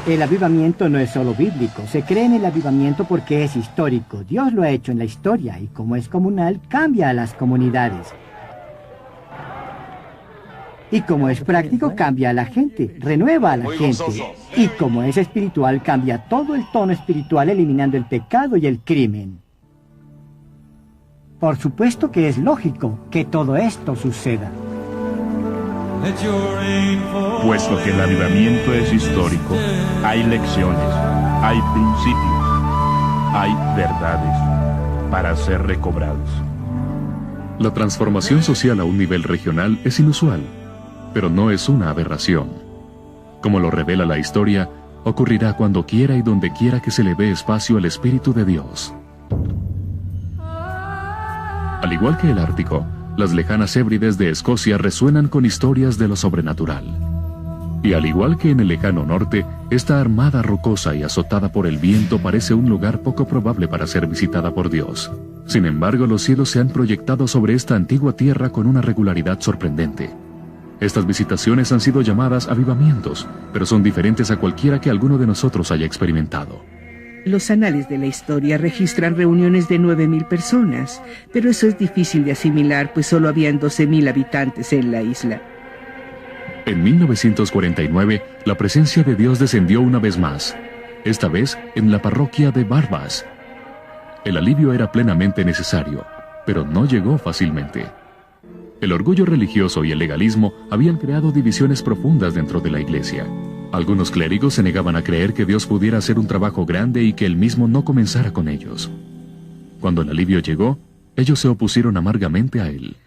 [SPEAKER 15] El avivamiento no es solo bíblico, se cree en el avivamiento porque es histórico. Dios lo ha hecho en la historia y como es comunal, cambia a las comunidades. Y como es práctico, cambia a la gente, renueva a la gente. Y como es espiritual, cambia todo el tono espiritual eliminando el pecado y el crimen. Por supuesto que es lógico que todo esto suceda.
[SPEAKER 21] Puesto que el avivamiento es histórico, hay lecciones, hay principios, hay verdades para ser recobrados.
[SPEAKER 1] La transformación social a un nivel regional es inusual, pero no es una aberración. Como lo revela la historia, ocurrirá cuando quiera y donde quiera que se le dé espacio al Espíritu de Dios. Al igual que el Ártico, las lejanas Hébrides de Escocia resuenan con historias de lo sobrenatural. Y al igual que en el lejano norte, esta armada rocosa y azotada por el viento parece un lugar poco probable para ser visitada por Dios. Sin embargo, los cielos se han proyectado sobre esta antigua tierra con una regularidad sorprendente. Estas visitaciones han sido llamadas avivamientos, pero son diferentes a cualquiera que alguno de nosotros haya experimentado.
[SPEAKER 16] Los anales de la historia registran reuniones de 9.000 personas, pero eso es difícil de asimilar, pues solo habían 12.000 habitantes en la isla.
[SPEAKER 1] En 1949, la presencia de Dios descendió una vez más, esta vez en la parroquia de Barbas. El alivio era plenamente necesario, pero no llegó fácilmente. El orgullo religioso y el legalismo habían creado divisiones profundas dentro de la iglesia. Algunos clérigos se negaban a creer que Dios pudiera hacer un trabajo grande y que Él mismo no comenzara con ellos. Cuando el alivio llegó, ellos se opusieron amargamente a Él.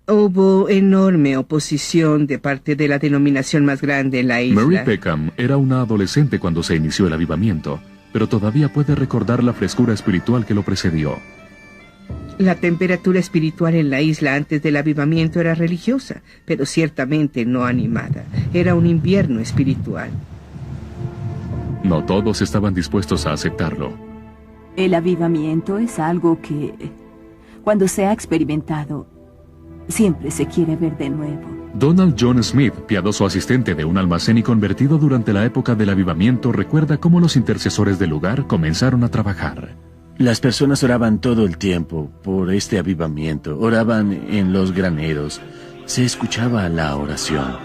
[SPEAKER 16] Hubo enorme oposición de parte de la denominación más grande en la isla.
[SPEAKER 1] Mary Peckham era una adolescente cuando se inició el avivamiento, pero todavía puede recordar la frescura espiritual que lo precedió.
[SPEAKER 16] La temperatura espiritual en la isla antes del avivamiento era religiosa, pero ciertamente no animada. Era un invierno espiritual.
[SPEAKER 1] No todos estaban dispuestos a aceptarlo.
[SPEAKER 17] El avivamiento es algo que, cuando se ha experimentado, siempre se quiere ver de nuevo.
[SPEAKER 1] Donald John Smith, piadoso asistente de un almacén y convertido durante la época del avivamiento, recuerda cómo los intercesores del lugar comenzaron a trabajar.
[SPEAKER 2] Las personas oraban todo el tiempo por este avivamiento. Oraban en los graneros. Se escuchaba la oración.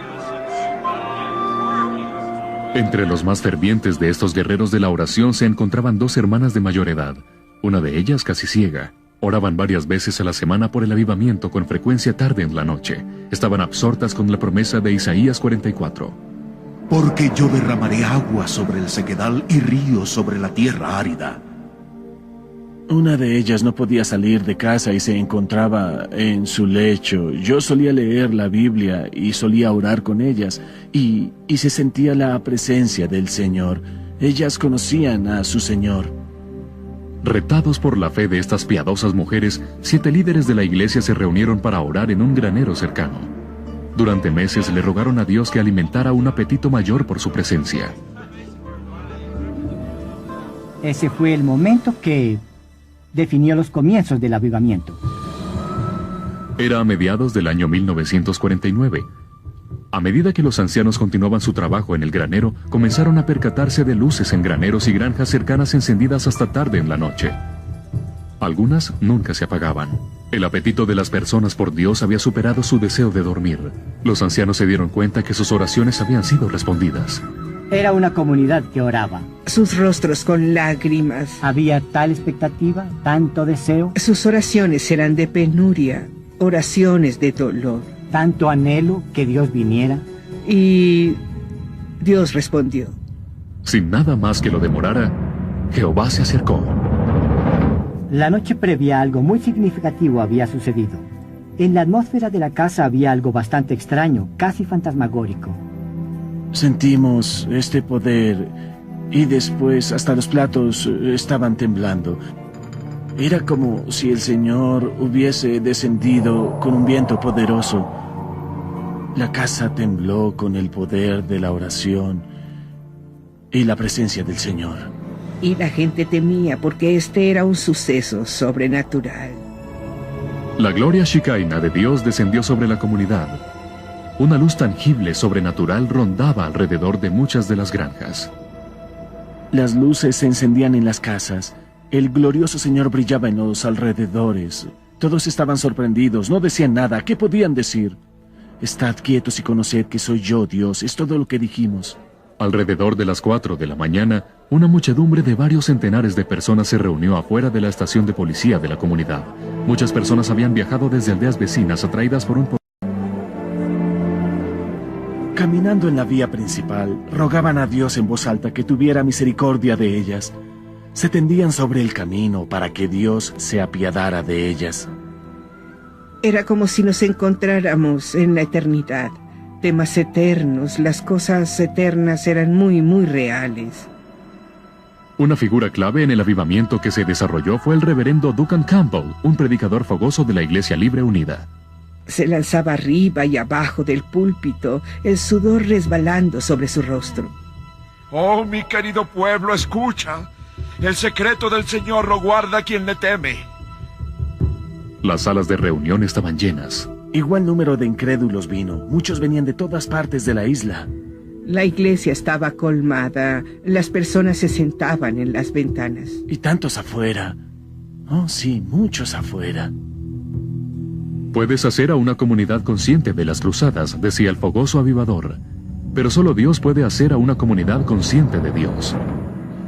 [SPEAKER 1] Entre los más fervientes de estos guerreros de la oración se encontraban 2 hermanas de mayor edad, una de ellas casi ciega. Oraban varias veces a la semana por el avivamiento, con frecuencia tarde en la noche. Estaban absortas con la promesa de Isaías 44.
[SPEAKER 5] Porque yo derramaré agua sobre el sequedal y ríos sobre la tierra árida.
[SPEAKER 2] Una de ellas no podía salir de casa y se encontraba en su lecho. Yo solía leer la Biblia y solía orar con ellas, y se sentía la presencia del Señor. Ellas conocían a su Señor.
[SPEAKER 1] Retados por la fe de estas piadosas mujeres, 7 líderes de la iglesia se reunieron para orar en un granero cercano. Durante meses le rogaron a Dios que alimentara un apetito mayor por su presencia.
[SPEAKER 15] Ese fue el momento que definió los comienzos del avivamiento.
[SPEAKER 1] Era a mediados del año 1949. A medida que los ancianos continuaban su trabajo en el granero, comenzaron a percatarse de luces en graneros y granjas cercanas encendidas hasta tarde en la noche. Algunas nunca se apagaban. El apetito de las personas por Dios había superado su deseo de dormir. Los ancianos se dieron cuenta que sus oraciones habían sido respondidas.
[SPEAKER 15] Era una comunidad que oraba.
[SPEAKER 16] Sus rostros con lágrimas.
[SPEAKER 15] Había tal expectativa, tanto deseo.
[SPEAKER 16] Sus oraciones eran de penuria, oraciones de dolor.
[SPEAKER 15] Tanto anhelo que Dios viniera.
[SPEAKER 16] Y Dios respondió.
[SPEAKER 1] Sin nada más que lo demorara, Jehová se acercó.
[SPEAKER 15] La noche previa algo muy significativo había sucedido. En la atmósfera de la casa había algo bastante extraño, casi fantasmagórico.
[SPEAKER 2] Sentimos este poder y después hasta los platos estaban temblando. Era como si el Señor hubiese descendido con un viento poderoso. La casa tembló con el poder de la oración y la presencia del Señor.
[SPEAKER 16] Y la gente temía porque este era un suceso sobrenatural.
[SPEAKER 1] La gloria Shekinah de Dios descendió sobre la comunidad. Una luz tangible, sobrenatural, rondaba alrededor de muchas de las granjas.
[SPEAKER 2] Las luces se encendían en las casas. El glorioso Señor brillaba en los alrededores. Todos estaban sorprendidos, no decían nada. ¿Qué podían decir? Estad quietos y conoced que soy yo, Dios. Es todo lo que dijimos.
[SPEAKER 1] Alrededor de las 4 de la mañana, una muchedumbre de varios centenares de personas se reunió afuera de la estación de policía de la comunidad. Muchas personas habían viajado desde aldeas vecinas atraídas por un...
[SPEAKER 2] Caminando en la vía principal, rogaban a Dios en voz alta que tuviera misericordia de ellas. Se tendían sobre el camino para que Dios se apiadara de ellas.
[SPEAKER 16] Era como si nos encontráramos en la eternidad. Temas eternos, las cosas eternas eran muy, muy reales.
[SPEAKER 1] Una figura clave en el avivamiento que se desarrolló fue el reverendo Duncan Campbell, un predicador fogoso de la Iglesia Libre Unida.
[SPEAKER 16] Se lanzaba arriba y abajo del púlpito, el sudor resbalando sobre su rostro.
[SPEAKER 4] Oh, mi querido pueblo, escucha. El secreto del Señor lo guarda quien le teme.
[SPEAKER 1] Las salas de reunión estaban llenas.
[SPEAKER 2] Igual número de incrédulos vino. Muchos venían de todas partes de la isla.
[SPEAKER 16] La iglesia estaba colmada. Las personas se sentaban en las ventanas.
[SPEAKER 2] Y tantos afuera. Oh, sí, muchos afuera.
[SPEAKER 1] Puedes hacer a una comunidad consciente de las cruzadas, decía el fogoso avivador. Pero solo Dios puede hacer a una comunidad consciente de Dios.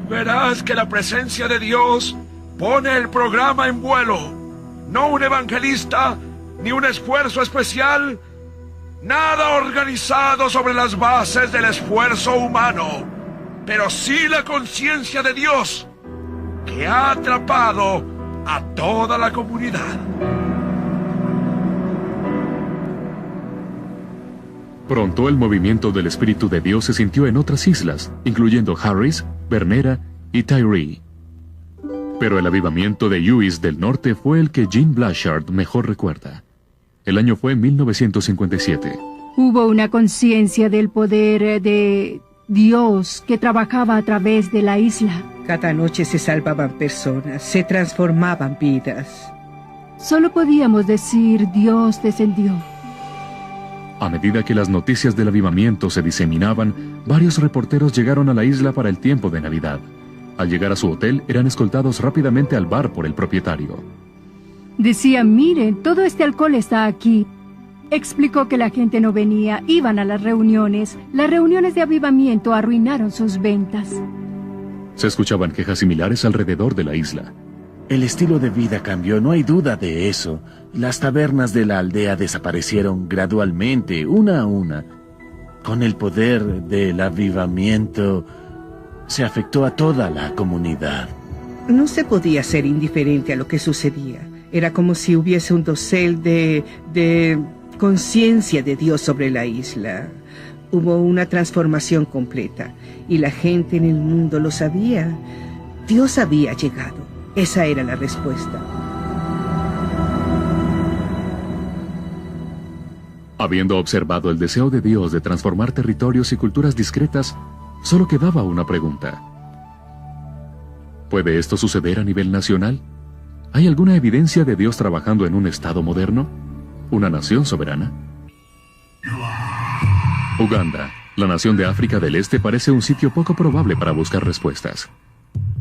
[SPEAKER 4] Verás que la presencia de Dios pone el programa en vuelo. No un evangelista, ni un esfuerzo especial, nada organizado sobre las bases del esfuerzo humano, pero sí la conciencia de Dios, que ha atrapado a toda la comunidad.
[SPEAKER 1] Pronto el movimiento del Espíritu de Dios se sintió en otras islas, incluyendo Harris, Bernera y Tyree. Pero el avivamiento de Lewis del norte fue el que Jean Blanchard mejor recuerda. El año fue 1957.
[SPEAKER 11] Hubo una conciencia del poder de Dios que trabajaba a través de la isla.
[SPEAKER 16] Cada noche se salvaban personas, se transformaban vidas.
[SPEAKER 11] Solo podíamos decir Dios descendió.
[SPEAKER 1] A medida que las noticias del avivamiento se diseminaban, varios reporteros llegaron a la isla para el tiempo de Navidad. Al llegar a su hotel, eran escoltados rápidamente al bar por el propietario.
[SPEAKER 11] Decían, miren, todo este alcohol está aquí. Explicó que la gente no venía, iban a las reuniones. Las reuniones de avivamiento arruinaron sus ventas.
[SPEAKER 1] Se escuchaban quejas similares alrededor de la isla.
[SPEAKER 2] El estilo de vida cambió, no hay duda de eso. Las tabernas de la aldea desaparecieron gradualmente, una a una. Con el poder del avivamiento, se afectó a toda la comunidad.
[SPEAKER 16] No se podía ser indiferente a lo que sucedía. Era como si hubiese un dosel de conciencia de Dios sobre la isla. Hubo una transformación completa y la gente en el mundo lo sabía. Dios había llegado. Esa era la respuesta.
[SPEAKER 1] Habiendo observado el deseo de Dios de transformar territorios y culturas discretas, solo quedaba una pregunta. ¿Puede esto suceder a nivel nacional? ¿Hay alguna evidencia de Dios trabajando en un estado moderno? ¿Una nación soberana? Uganda, la nación de África del Este, parece un sitio poco probable para buscar respuestas.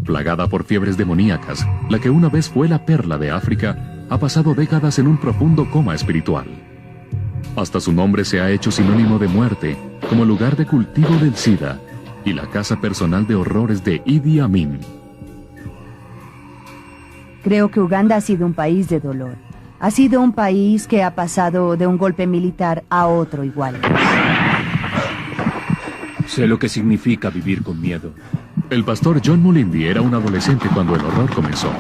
[SPEAKER 1] Plagada por fiebres demoníacas, la que una vez fue la perla de África, ha pasado décadas en un profundo coma espiritual. Hasta su nombre se ha hecho sinónimo de muerte, como lugar de cultivo del SIDA y la casa personal de horrores de Idi Amin.
[SPEAKER 8] Creo que Uganda ha sido un país de dolor. Ha sido un país que ha pasado de un golpe militar a otro igual.
[SPEAKER 10] Sé lo que significa vivir con miedo.
[SPEAKER 1] El pastor John Mulindi era un adolescente cuando el horror comenzó.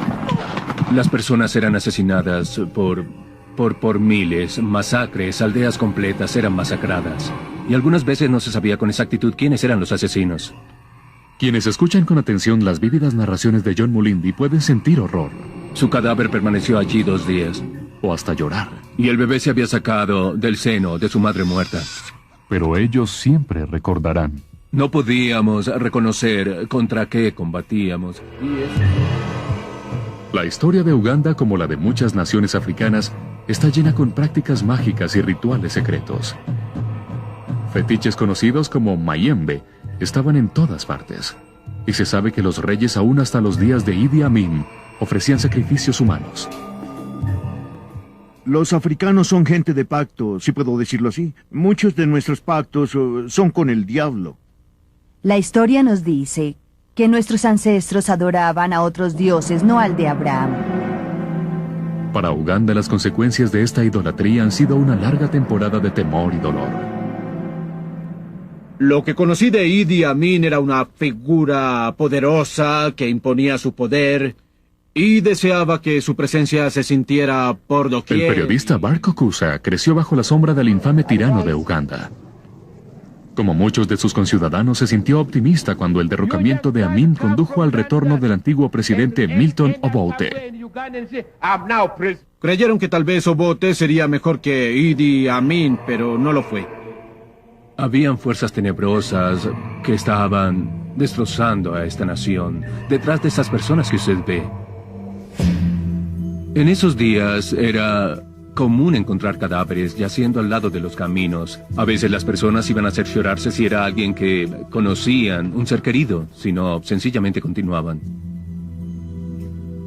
[SPEAKER 10] Las personas eran asesinadas por miles, masacres, aldeas completas eran masacradas. Y algunas veces no se sabía con exactitud quiénes eran los asesinos.
[SPEAKER 1] Quienes escuchan con atención las vívidas narraciones de John Mulindi pueden sentir horror.
[SPEAKER 10] Su cadáver permaneció allí 2 días.
[SPEAKER 1] O hasta llorar.
[SPEAKER 10] Y el bebé se había sacado del seno de su madre muerta.
[SPEAKER 1] Pero ellos siempre recordarán.
[SPEAKER 10] No podíamos reconocer contra qué combatíamos.
[SPEAKER 1] La historia de Uganda, como la de muchas naciones africanas, está llena con prácticas mágicas y rituales secretos. Fetiches conocidos como mayembe estaban en todas partes. Y se sabe que los reyes, aún hasta los días de Idi Amin, ofrecían sacrificios humanos.
[SPEAKER 7] Los africanos son gente de pacto, si puedo decirlo así. Muchos de nuestros pactos son con el diablo.
[SPEAKER 8] La historia nos dice que nuestros ancestros adoraban a otros dioses, no al de Abraham.
[SPEAKER 1] Para Uganda, las consecuencias de esta idolatría han sido una larga temporada de temor y dolor.
[SPEAKER 9] Lo que conocí de Idi Amin era una figura poderosa que imponía su poder y deseaba que su presencia se sintiera por doquier.
[SPEAKER 1] El periodista Barco Kusa creció bajo la sombra del infame tirano de Uganda. Como muchos de sus conciudadanos, se sintió optimista cuando el derrocamiento de Amin condujo al retorno del antiguo presidente Milton Obote.
[SPEAKER 9] Creyeron que tal vez Obote sería mejor que Idi Amin, pero no lo fue.
[SPEAKER 10] Habían fuerzas tenebrosas que estaban destrozando a esta nación, detrás de esas personas que usted ve. En esos días era común encontrar cadáveres yaciendo al lado de los caminos. A veces las personas iban a cerciorarse si era alguien que conocían, un ser querido, sino sencillamente continuaban.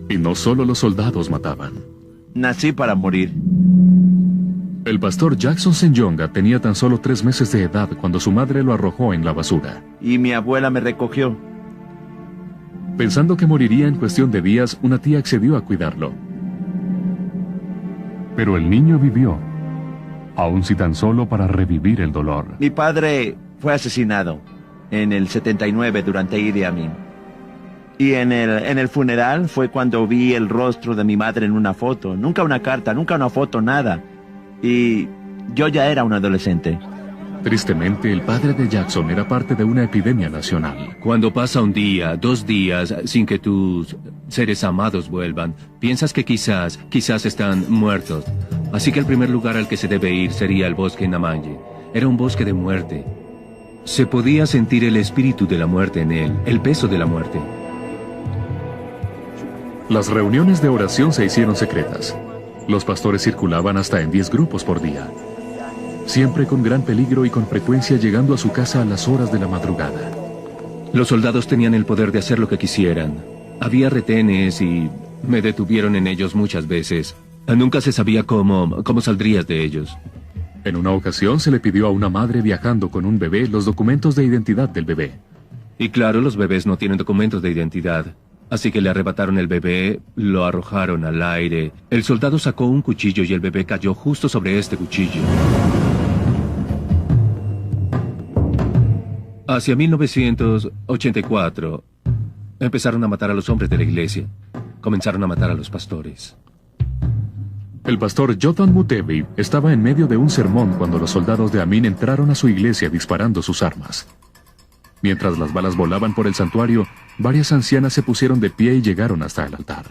[SPEAKER 1] Y no solo los soldados mataban.
[SPEAKER 13] Nací para morir.
[SPEAKER 1] El pastor Jackson Senyonga tenía tan solo 3 meses de edad cuando su madre lo arrojó en la basura.
[SPEAKER 13] Y mi abuela me recogió.
[SPEAKER 1] Pensando que moriría en cuestión de días, una tía accedió a cuidarlo. Pero el niño vivió, aun si tan solo para revivir el dolor.
[SPEAKER 13] Mi padre fue asesinado en el 79 durante Idi Amin. Y en el funeral fue cuando vi el rostro de mi madre en una foto. Nunca una carta, nunca una foto, nada. Y yo ya era un adolescente.
[SPEAKER 1] Tristemente, el padre de Jackson era parte de una epidemia nacional.
[SPEAKER 10] Cuando pasa un día, 2 días, sin que tus seres amados vuelvan, piensas que quizás están muertos. Así que el primer lugar al que se debe ir sería el bosque Namanye. Era un bosque de muerte. Se podía sentir el espíritu de la muerte en él, el peso de la muerte.
[SPEAKER 1] Las reuniones de oración se hicieron secretas. Los pastores circulaban hasta en 10 grupos por día. Siempre con gran peligro y con frecuencia llegando a su casa a las horas de la madrugada.
[SPEAKER 10] Los soldados tenían el poder de hacer lo que quisieran. Había retenes y me detuvieron en ellos muchas veces. Nunca se sabía cómo saldrías de ellos.
[SPEAKER 1] En una ocasión se le pidió a una madre viajando con un bebé los documentos de identidad del bebé.
[SPEAKER 10] Y claro, los bebés no tienen documentos de identidad. Así que le arrebataron el bebé, lo arrojaron al aire. El soldado sacó un cuchillo y el bebé cayó justo sobre este cuchillo. Hacia 1984, empezaron a matar a los hombres de la iglesia. Comenzaron a matar a los pastores.
[SPEAKER 1] El pastor Jotham Mutebi estaba en medio de un sermón cuando los soldados de Amin entraron a su iglesia disparando sus armas. Mientras las balas volaban por el santuario, varias ancianas se pusieron de pie y llegaron hasta el altar.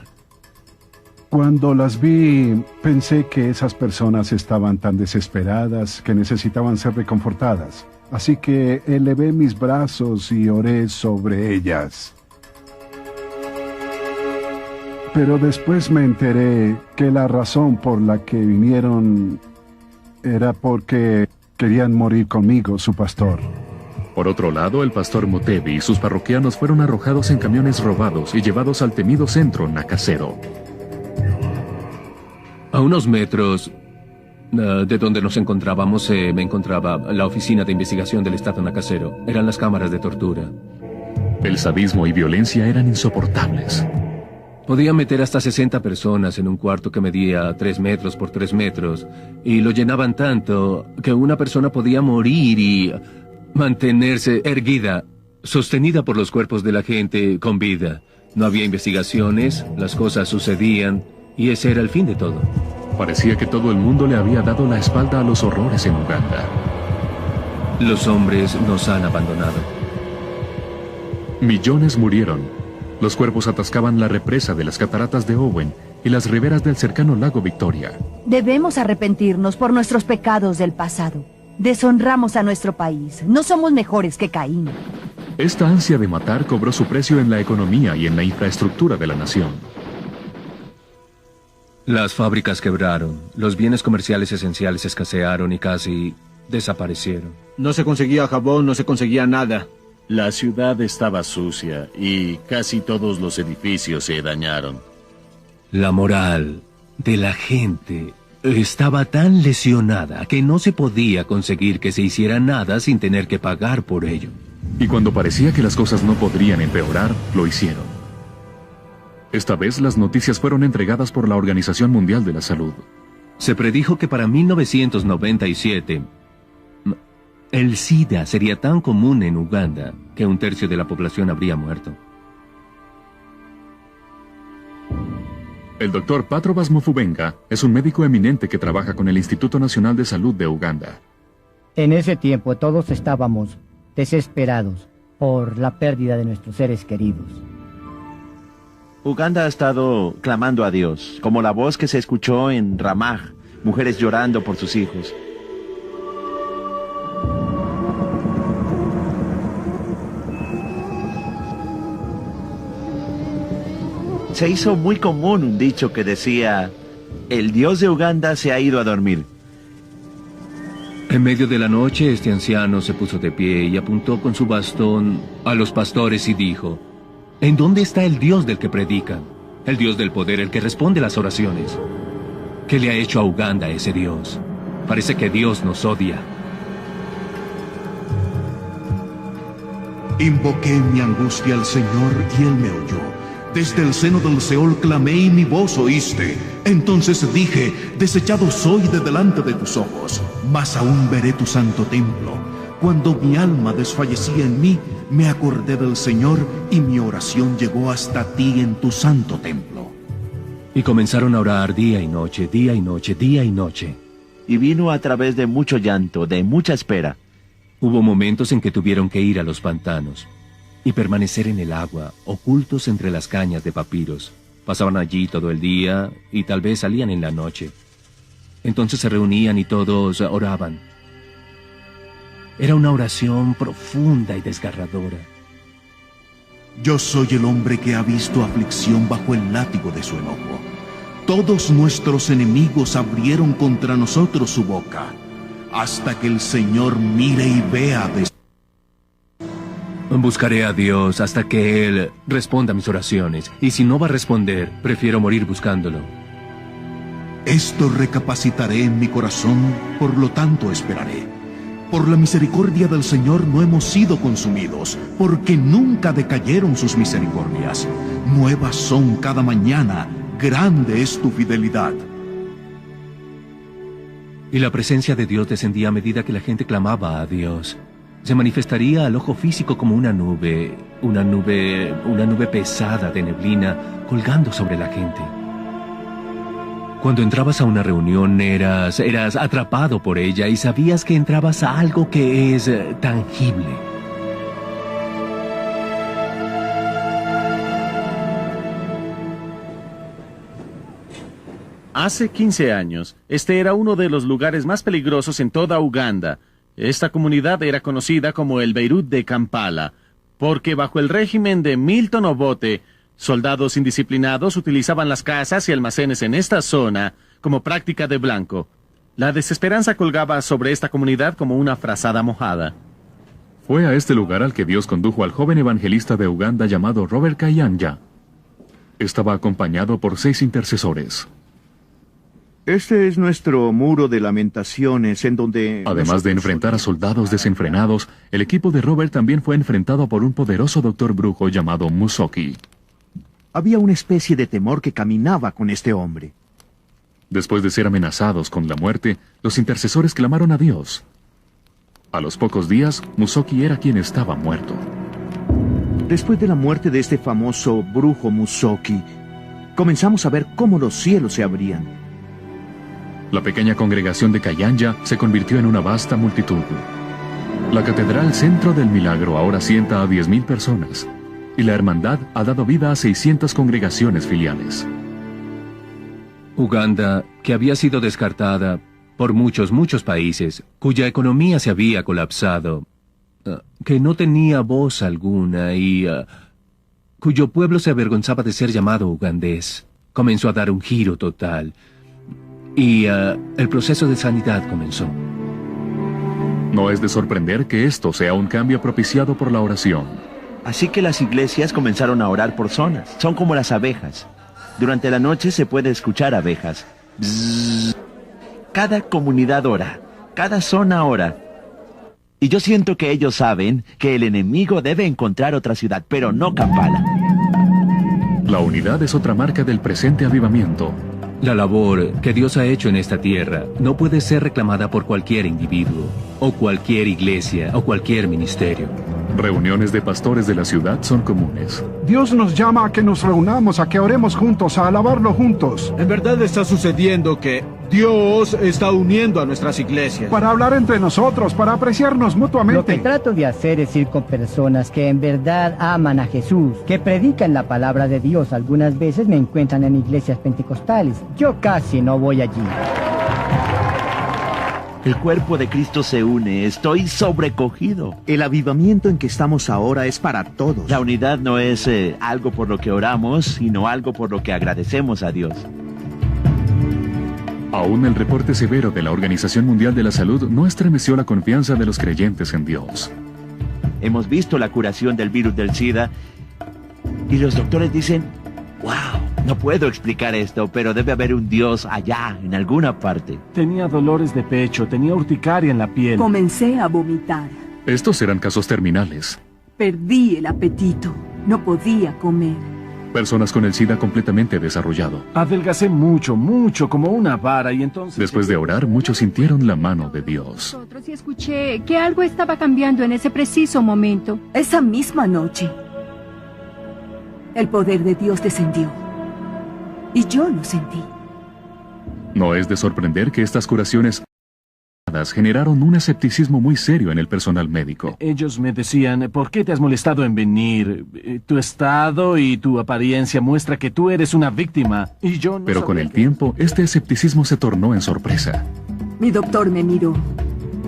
[SPEAKER 6] Cuando las vi, pensé que esas personas estaban tan desesperadas que necesitaban ser reconfortadas. Así que elevé mis brazos y oré sobre ellas. Pero después me enteré que la razón por la que vinieron era porque querían morir conmigo, su pastor.
[SPEAKER 1] Por otro lado, el pastor Mutebi y sus parroquianos fueron arrojados en camiones robados y llevados al temido centro Nakasero.
[SPEAKER 10] A unos metros de donde nos encontrábamos, me encontraba la oficina de investigación del Estado Nakasero. Eran las cámaras de tortura.
[SPEAKER 1] El sadismo y violencia eran insoportables.
[SPEAKER 10] Podían meter hasta 60 personas en un cuarto que medía 3 metros por 3 metros, y lo llenaban tanto que una persona podía morir y mantenerse erguida, sostenida por los cuerpos de la gente con vida. No había investigaciones, las cosas sucedían, y ese era el fin de todo.
[SPEAKER 1] Parecía que todo el mundo le había dado la espalda a los horrores en Uganda.
[SPEAKER 10] Los hombres nos han abandonado.
[SPEAKER 1] Millones murieron. Los cuerpos atascaban la represa de las cataratas de Owen y las riberas del cercano lago Victoria.
[SPEAKER 8] Debemos arrepentirnos por nuestros pecados del pasado. Deshonramos a nuestro país. No somos mejores que Caín.
[SPEAKER 1] Esta ansia de matar cobró su precio en la economía y en la infraestructura de la nación.
[SPEAKER 10] Las fábricas quebraron, los bienes comerciales esenciales escasearon y casi desaparecieron.
[SPEAKER 9] No se conseguía jabón, no se conseguía nada.
[SPEAKER 2] La ciudad estaba sucia y casi todos los edificios se dañaron.
[SPEAKER 10] La moral de la gente estaba tan lesionada que no se podía conseguir que se hiciera nada sin tener que pagar por ello.
[SPEAKER 1] Y cuando parecía que las cosas no podrían empeorar, lo hicieron. Esta vez las noticias fueron entregadas por la Organización Mundial de la Salud.
[SPEAKER 10] Se predijo que para 1997 el SIDA sería tan común en Uganda que 1/3 de la población habría muerto.
[SPEAKER 1] El doctor Patrobas Mufubenga es un médico eminente que trabaja con el Instituto Nacional de Salud de Uganda.
[SPEAKER 15] En ese tiempo todos estábamos desesperados por la pérdida de nuestros seres queridos.
[SPEAKER 13] Uganda ha estado clamando a Dios, como la voz que se escuchó en Ramah, mujeres llorando por sus hijos. Se hizo muy común un dicho que decía: el Dios de Uganda se ha ido a dormir.
[SPEAKER 10] En medio de la noche, este anciano se puso de pie y apuntó con su bastón a los pastores y dijo: ¿en dónde está el Dios del que predican? El Dios del poder, el que responde las oraciones. ¿Qué le ha hecho a Uganda ese Dios? Parece que Dios nos odia.
[SPEAKER 3] Invoqué en mi angustia al Señor y Él me oyó. Desde el seno del Seol clamé y mi voz oíste. Entonces dije: desechado soy de delante de tus ojos, mas aún veré tu santo templo. Cuando mi alma desfallecía en mí, me acordé del Señor y mi oración llegó hasta ti en tu santo templo.
[SPEAKER 10] Y comenzaron a orar día y noche, día y noche, día y noche.
[SPEAKER 13] Y vino a través de mucho llanto, de mucha espera.
[SPEAKER 10] Hubo momentos en que tuvieron que ir a los pantanos y permanecer en el agua, ocultos entre las cañas de papiros. Pasaban allí todo el día y tal vez salían en la noche. Entonces se reunían y todos oraban. Era una oración profunda y desgarradora.
[SPEAKER 3] Yo soy el hombre que ha visto aflicción bajo el látigo de su enojo. Todos nuestros enemigos abrieron contra nosotros su boca, hasta que el Señor mire y vea de...
[SPEAKER 10] Buscaré a Dios hasta que Él responda a mis oraciones, y si no va a responder, prefiero morir buscándolo.
[SPEAKER 3] Esto recapacitaré en mi corazón, por lo tanto esperaré. Por la misericordia del Señor no hemos sido consumidos, porque nunca decayeron sus misericordias. Nuevas son cada mañana, grande es tu fidelidad.
[SPEAKER 10] Y la presencia de Dios descendía a medida que la gente clamaba a Dios. Se manifestaría al ojo físico como una nube pesada de neblina colgando sobre la gente. Cuando entrabas a una reunión eras atrapado por ella y sabías que entrabas a algo que es tangible.
[SPEAKER 2] Hace 15 años, este era uno de los lugares más peligrosos en toda Uganda. Esta comunidad era conocida como el Beirut de Kampala, porque bajo el régimen de Milton Obote, soldados indisciplinados utilizaban las casas y almacenes en esta zona como práctica de blanco. La desesperanza colgaba sobre esta comunidad como una frazada mojada.
[SPEAKER 1] Fue a este lugar al que Dios condujo al joven evangelista de Uganda llamado Robert Kayanja. Estaba acompañado por 6 intercesores.
[SPEAKER 7] Este es nuestro muro de lamentaciones en donde...
[SPEAKER 1] Además de enfrentar a soldados desenfrenados, el equipo de Robert también fue enfrentado por un poderoso doctor brujo llamado Musoki.
[SPEAKER 7] Había una especie de temor que caminaba con este hombre.
[SPEAKER 1] Después de ser amenazados con la muerte, los intercesores clamaron a Dios. A los pocos días, Musoki era quien estaba muerto.
[SPEAKER 7] Después de la muerte de este famoso brujo Musoki, comenzamos a ver cómo los cielos se abrían.
[SPEAKER 1] La pequeña congregación de Kayanja se convirtió en una vasta multitud. La Catedral Centro del Milagro ahora sienta a 10,000 personas, y la hermandad ha dado vida a 600 congregaciones filiales.
[SPEAKER 10] Uganda, que había sido descartada por muchos países, cuya economía se había colapsado, que no tenía voz alguna y cuyo pueblo se avergonzaba de ser llamado ugandés, comenzó a dar un giro total. Y el proceso de sanidad comenzó.
[SPEAKER 1] No es de sorprender que esto sea un cambio propiciado por la oración.
[SPEAKER 13] Así que las iglesias comenzaron a orar por zonas. Son como las abejas. Durante la noche se puede escuchar abejas. Bzzz. Cada comunidad ora. Cada zona ora. Y yo siento que ellos saben que el enemigo debe encontrar otra ciudad, pero no Kampala.
[SPEAKER 1] La unidad es otra marca del presente avivamiento.
[SPEAKER 10] La labor que Dios ha hecho en esta tierra no puede ser reclamada por cualquier individuo, o cualquier iglesia, o cualquier ministerio.
[SPEAKER 1] Reuniones de pastores de la ciudad son comunes.
[SPEAKER 6] Dios nos llama a que nos reunamos, a que oremos juntos, a alabarlo juntos.
[SPEAKER 18] En verdad está sucediendo que Dios está uniendo a nuestras iglesias.
[SPEAKER 6] Para hablar entre nosotros, para apreciarnos mutuamente.
[SPEAKER 15] Lo que trato de hacer es ir con personas que en verdad aman a Jesús, que predican la palabra de Dios. Algunas veces me encuentran en iglesias pentecostales. Yo casi no voy allí.
[SPEAKER 13] El cuerpo de Cristo se une, estoy sobrecogido.
[SPEAKER 7] El avivamiento en que estamos ahora es para todos.
[SPEAKER 13] La unidad no es algo por lo que oramos, sino algo por lo que agradecemos a Dios.
[SPEAKER 1] Aún el reporte severo de la Organización Mundial de la Salud no estremeció la confianza de los creyentes en Dios.
[SPEAKER 13] Hemos visto la curación del virus del SIDA y los doctores dicen, wow, no puedo explicar esto, pero debe haber un Dios allá, en alguna parte.
[SPEAKER 18] Tenía dolores de pecho, tenía urticaria en la piel.
[SPEAKER 17] Comencé a vomitar.
[SPEAKER 1] Estos eran casos terminales.
[SPEAKER 17] Perdí el apetito. No podía comer.
[SPEAKER 1] Personas con el SIDA completamente desarrollado.
[SPEAKER 18] Adelgacé mucho, como una vara y entonces...
[SPEAKER 1] Después de orar, muchos sintieron la mano de Dios.
[SPEAKER 11] Y escuché que algo estaba cambiando en ese preciso momento.
[SPEAKER 17] Esa misma noche, el poder de Dios descendió. Y yo lo sentí.
[SPEAKER 1] No es de sorprender que estas curaciones generaron un escepticismo muy serio en el personal médico.
[SPEAKER 18] Ellos me decían, ¿por qué te has molestado en venir? Tu estado y tu apariencia muestra que tú eres una víctima. Y yo no
[SPEAKER 1] Pero con el tiempo, este escepticismo se tornó en sorpresa.
[SPEAKER 17] Mi doctor me miró.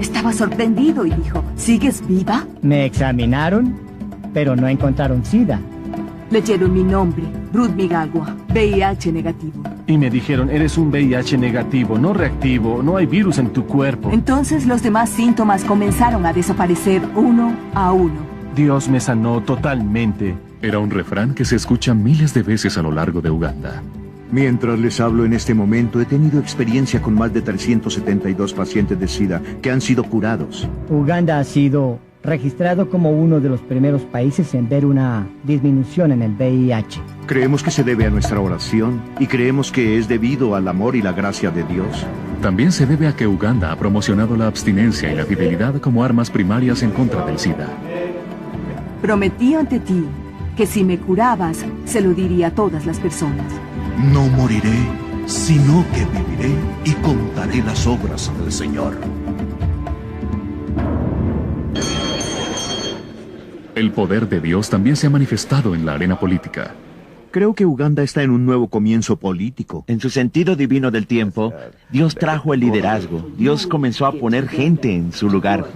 [SPEAKER 17] Estaba sorprendido y dijo, ¿sigues viva?
[SPEAKER 15] Me examinaron, pero no encontraron SIDA.
[SPEAKER 17] Leyeron mi nombre, Ruth Migagua, VIH negativo.
[SPEAKER 18] Y me dijeron, eres un VIH negativo, no reactivo, no hay virus en tu cuerpo.
[SPEAKER 17] Entonces los demás síntomas comenzaron a desaparecer uno a uno.
[SPEAKER 18] Dios me sanó totalmente.
[SPEAKER 1] Era un refrán que se escucha miles de veces a lo largo de Uganda.
[SPEAKER 7] Mientras les hablo en este momento, he tenido experiencia con más de 372 pacientes de SIDA que han sido curados.
[SPEAKER 15] Uganda ha sido registrado como uno de los primeros países en ver una disminución en el VIH.
[SPEAKER 7] Creemos que se debe a nuestra oración y creemos que es debido al amor y la gracia de Dios.
[SPEAKER 1] También se debe a que Uganda ha promocionado la abstinencia y la fidelidad como armas primarias en contra del SIDA.
[SPEAKER 17] Prometí ante ti que si me curabas, se lo diría a todas las personas.
[SPEAKER 5] No moriré, sino que viviré y contaré las obras del Señor.
[SPEAKER 1] El poder de Dios también se ha manifestado en la arena política.
[SPEAKER 7] Creo que Uganda está en un nuevo comienzo político.
[SPEAKER 13] En su sentido divino del tiempo, Dios trajo el liderazgo. Dios comenzó a poner gente en su lugar.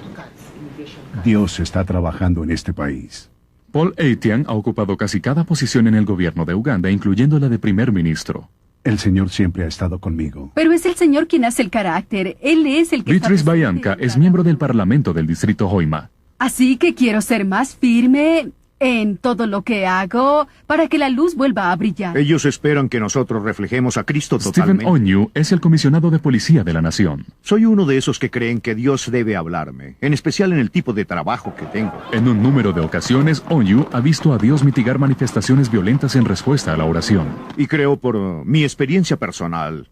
[SPEAKER 6] Dios está trabajando en este país.
[SPEAKER 1] Paul Etienne ha ocupado casi cada posición en el gobierno de Uganda, incluyendo la de primer ministro.
[SPEAKER 6] El Señor siempre ha estado conmigo.
[SPEAKER 12] Pero es el Señor quien hace el carácter. Él es el que...
[SPEAKER 1] Beatrice Bayanka es miembro del Parlamento del Distrito Hoima.
[SPEAKER 12] Así que quiero ser más firme en todo lo que hago para que la luz vuelva a brillar.
[SPEAKER 7] Ellos esperan que nosotros reflejemos a Cristo totalmente.
[SPEAKER 1] Stephen Onyu es el comisionado de policía de la nación.
[SPEAKER 7] Soy uno de esos que creen que Dios debe hablarme, en especial en el tipo de trabajo que tengo.
[SPEAKER 1] En un número de ocasiones, Onyu ha visto a Dios mitigar manifestaciones violentas en respuesta a la oración.
[SPEAKER 7] Y creo por mi experiencia personal,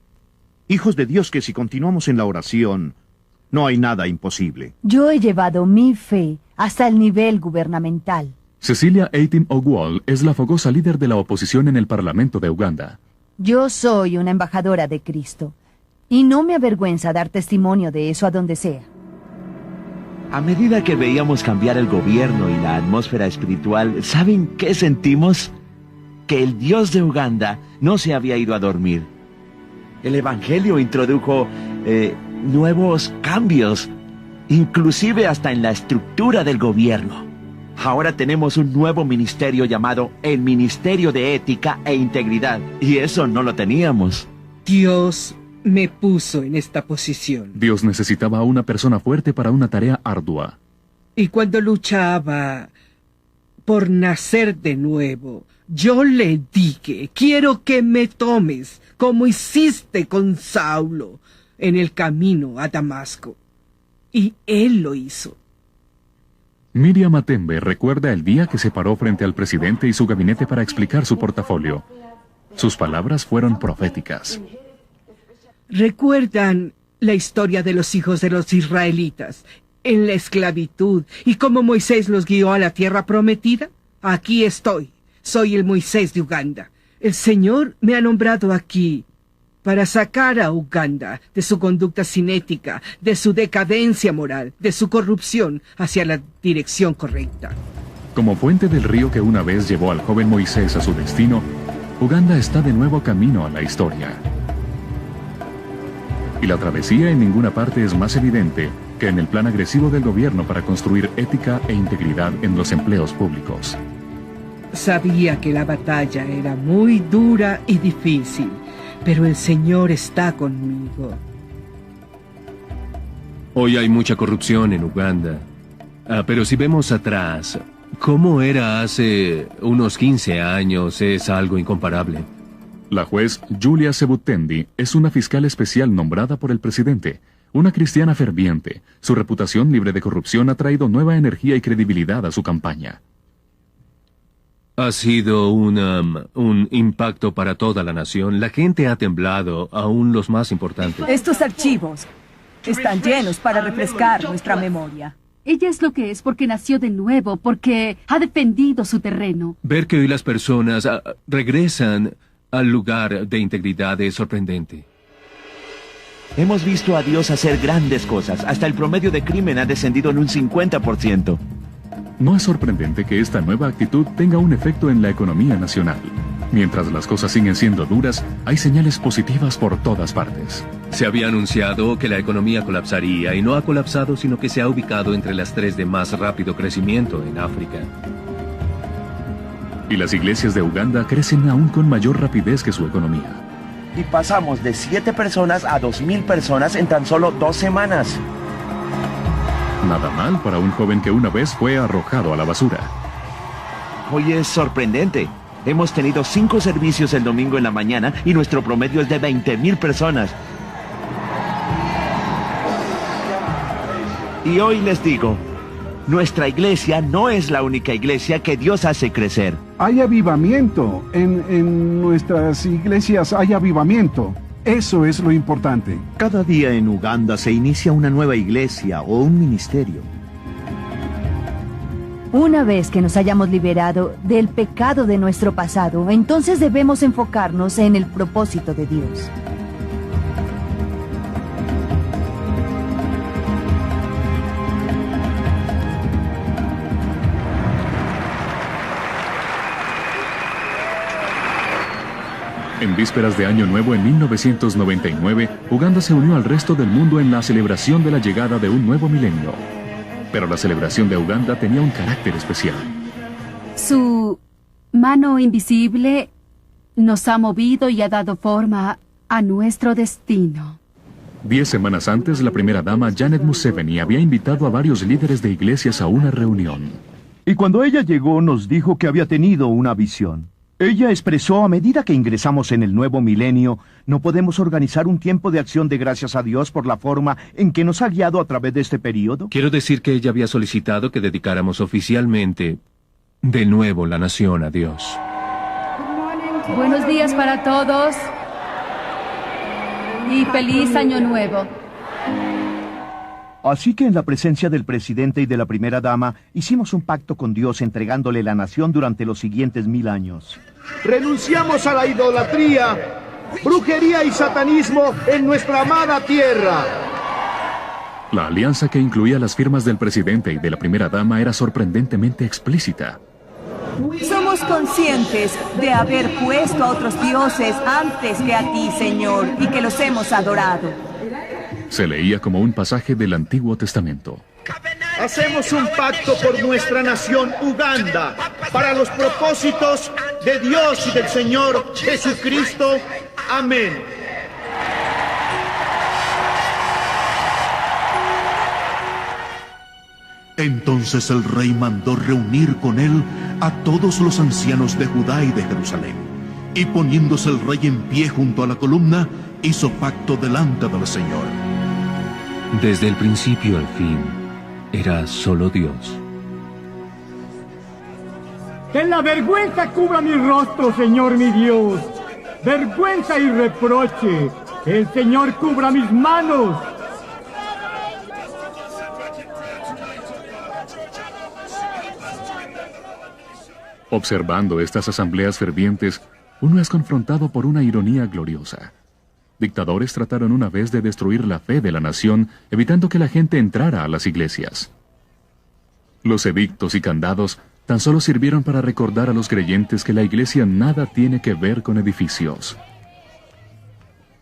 [SPEAKER 7] hijos de Dios, que si continuamos en la oración, no hay nada imposible.
[SPEAKER 8] Yo he llevado mi fe hasta el nivel gubernamental.
[SPEAKER 1] Cecilia Eitim Ogwal es la fogosa líder de la oposición en el Parlamento de Uganda.
[SPEAKER 8] Yo soy una embajadora de Cristo y no me avergüenza dar testimonio de eso a donde sea.
[SPEAKER 13] A medida que veíamos cambiar el gobierno y la atmósfera espiritual, ¿saben qué sentimos? Que el Dios de Uganda no se había ido a dormir. El Evangelio introdujo nuevos cambios, inclusive hasta en la estructura del gobierno. Ahora tenemos un nuevo ministerio llamado el Ministerio de Ética e Integridad, y eso no lo teníamos.
[SPEAKER 16] Dios me puso en esta posición.
[SPEAKER 1] Dios necesitaba a una persona fuerte para una tarea ardua.
[SPEAKER 16] Y cuando luchaba por nacer de nuevo, yo le dije, quiero que me tomes, como hiciste con Saulo, en el camino a Damasco. Y él lo hizo.
[SPEAKER 1] Miriam Matembe recuerda el día que se paró frente al presidente y su gabinete para explicar su portafolio. Sus palabras fueron proféticas.
[SPEAKER 16] ¿Recuerdan la historia de los hijos de los israelitas? en la esclavitud. ¿Y cómo Moisés los guió a la tierra prometida? Aquí estoy. Soy el Moisés de Uganda. El Señor me ha nombrado aquí para sacar a Uganda de su conducta cinética, de su decadencia moral, de su corrupción hacia la dirección correcta.
[SPEAKER 1] Como puente del río que una vez llevó al joven Moisés a su destino, Uganda está de nuevo camino a la historia. Y la travesía en ninguna parte es más evidente que en el plan agresivo del gobierno para construir ética e integridad en los empleos públicos.
[SPEAKER 16] Sabía que la batalla era muy dura y difícil, pero el Señor está conmigo.
[SPEAKER 10] Hoy hay mucha corrupción en Uganda. Pero si vemos atrás, cómo era hace unos 15 años es algo incomparable.
[SPEAKER 1] La juez Julia Sebuttendi es una fiscal especial nombrada por el presidente, una cristiana ferviente. Su reputación libre de corrupción ha traído nueva energía y credibilidad a su campaña.
[SPEAKER 10] Ha sido un impacto para toda la nación. La gente ha temblado, aún los más importantes.
[SPEAKER 14] Estos archivos están llenos para refrescar nuestra memoria.
[SPEAKER 12] Ella es lo que es porque nació de nuevo, porque ha defendido su terreno.
[SPEAKER 10] Ver que hoy las personas regresan al lugar de integridad es sorprendente.
[SPEAKER 13] Hemos visto a Dios hacer grandes cosas. Hasta el promedio de crimen ha descendido en un 50%.
[SPEAKER 1] No es sorprendente que esta nueva actitud tenga un efecto en la economía nacional. Mientras las cosas siguen siendo duras, hay señales positivas por todas partes.
[SPEAKER 10] Se había anunciado que la economía colapsaría y no ha colapsado, sino que se ha ubicado entre las 3 de más rápido crecimiento en África.
[SPEAKER 1] Y las iglesias de Uganda crecen aún con mayor rapidez que su economía.
[SPEAKER 13] Y pasamos de 7 personas a 2.000 personas en tan solo 2 semanas.
[SPEAKER 1] Nada mal para un joven que una vez fue arrojado a la basura.
[SPEAKER 13] Hoy es sorprendente. Hemos tenido 5 servicios el domingo en la mañana y nuestro promedio es de 20.000 personas. Y hoy les digo, nuestra iglesia no es la única iglesia que Dios hace crecer.
[SPEAKER 6] Hay avivamiento. En nuestras iglesias hay avivamiento. Eso es lo importante.
[SPEAKER 7] Cada día en Uganda se inicia una nueva iglesia o un ministerio.
[SPEAKER 8] Una vez que nos hayamos liberado del pecado de nuestro pasado, entonces debemos enfocarnos en el propósito de Dios.
[SPEAKER 1] En vísperas de Año Nuevo en 1999, Uganda se unió al resto del mundo en la celebración de la llegada de un nuevo milenio. Pero la celebración de Uganda tenía un carácter especial.
[SPEAKER 12] Su mano invisible nos ha movido y ha dado forma a nuestro destino.
[SPEAKER 1] 10 semanas antes, la primera dama Janet Museveni había invitado a varios líderes de iglesias a una reunión.
[SPEAKER 7] Y cuando ella llegó nos dijo que había tenido una visión. Ella expresó: a medida que ingresamos en el nuevo milenio, no podemos organizar un tiempo de acción de gracias a Dios por la forma en que nos ha guiado a través de este periodo.
[SPEAKER 10] Quiero decir que ella había solicitado que dedicáramos oficialmente de nuevo la nación a Dios.
[SPEAKER 12] Buenos días para todos y feliz Año Nuevo.
[SPEAKER 7] Así que en la presencia del presidente y de la primera dama, hicimos un pacto con Dios entregándole la nación durante los siguientes 1000 años.
[SPEAKER 22] Renunciamos a la idolatría, brujería y satanismo en nuestra amada tierra.
[SPEAKER 1] La alianza, que incluía las firmas del presidente y de la primera dama, era sorprendentemente explícita.
[SPEAKER 14] Somos conscientes de haber puesto a otros dioses antes que a ti, Señor, y que los hemos adorado.
[SPEAKER 1] Se leía como un pasaje del Antiguo Testamento.
[SPEAKER 22] Hacemos un pacto por nuestra nación Uganda, para los propósitos de Dios y del Señor Jesucristo. Amén.
[SPEAKER 5] Entonces el rey mandó reunir con él a todos los ancianos de Judá y de Jerusalén. Y poniéndose el rey en pie junto a la columna, hizo pacto delante del Señor.
[SPEAKER 10] Desde el principio al fin, era solo Dios.
[SPEAKER 23] Que la vergüenza cubra mi rostro, Señor mi Dios. Vergüenza y reproche. Que el Señor cubra mis manos.
[SPEAKER 1] Observando estas asambleas fervientes, uno es confrontado por una ironía gloriosa. Dictadores trataron una vez de destruir la fe de la nación, evitando que la gente entrara a las iglesias. Los edictos y candados tan solo sirvieron para recordar a los creyentes que la iglesia nada tiene que ver con edificios.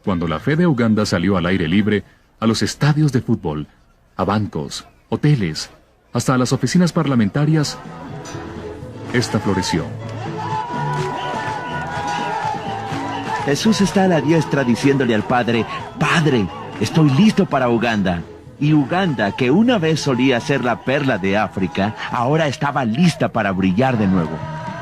[SPEAKER 1] Cuando la fe de Uganda salió al aire libre, a los estadios de fútbol, a bancos, hoteles, hasta a las oficinas parlamentarias, esta floreció.
[SPEAKER 13] Jesús está a la diestra diciéndole al Padre, Padre, estoy listo para Uganda. Y Uganda, que una vez solía ser la perla de África, ahora estaba lista para brillar de nuevo.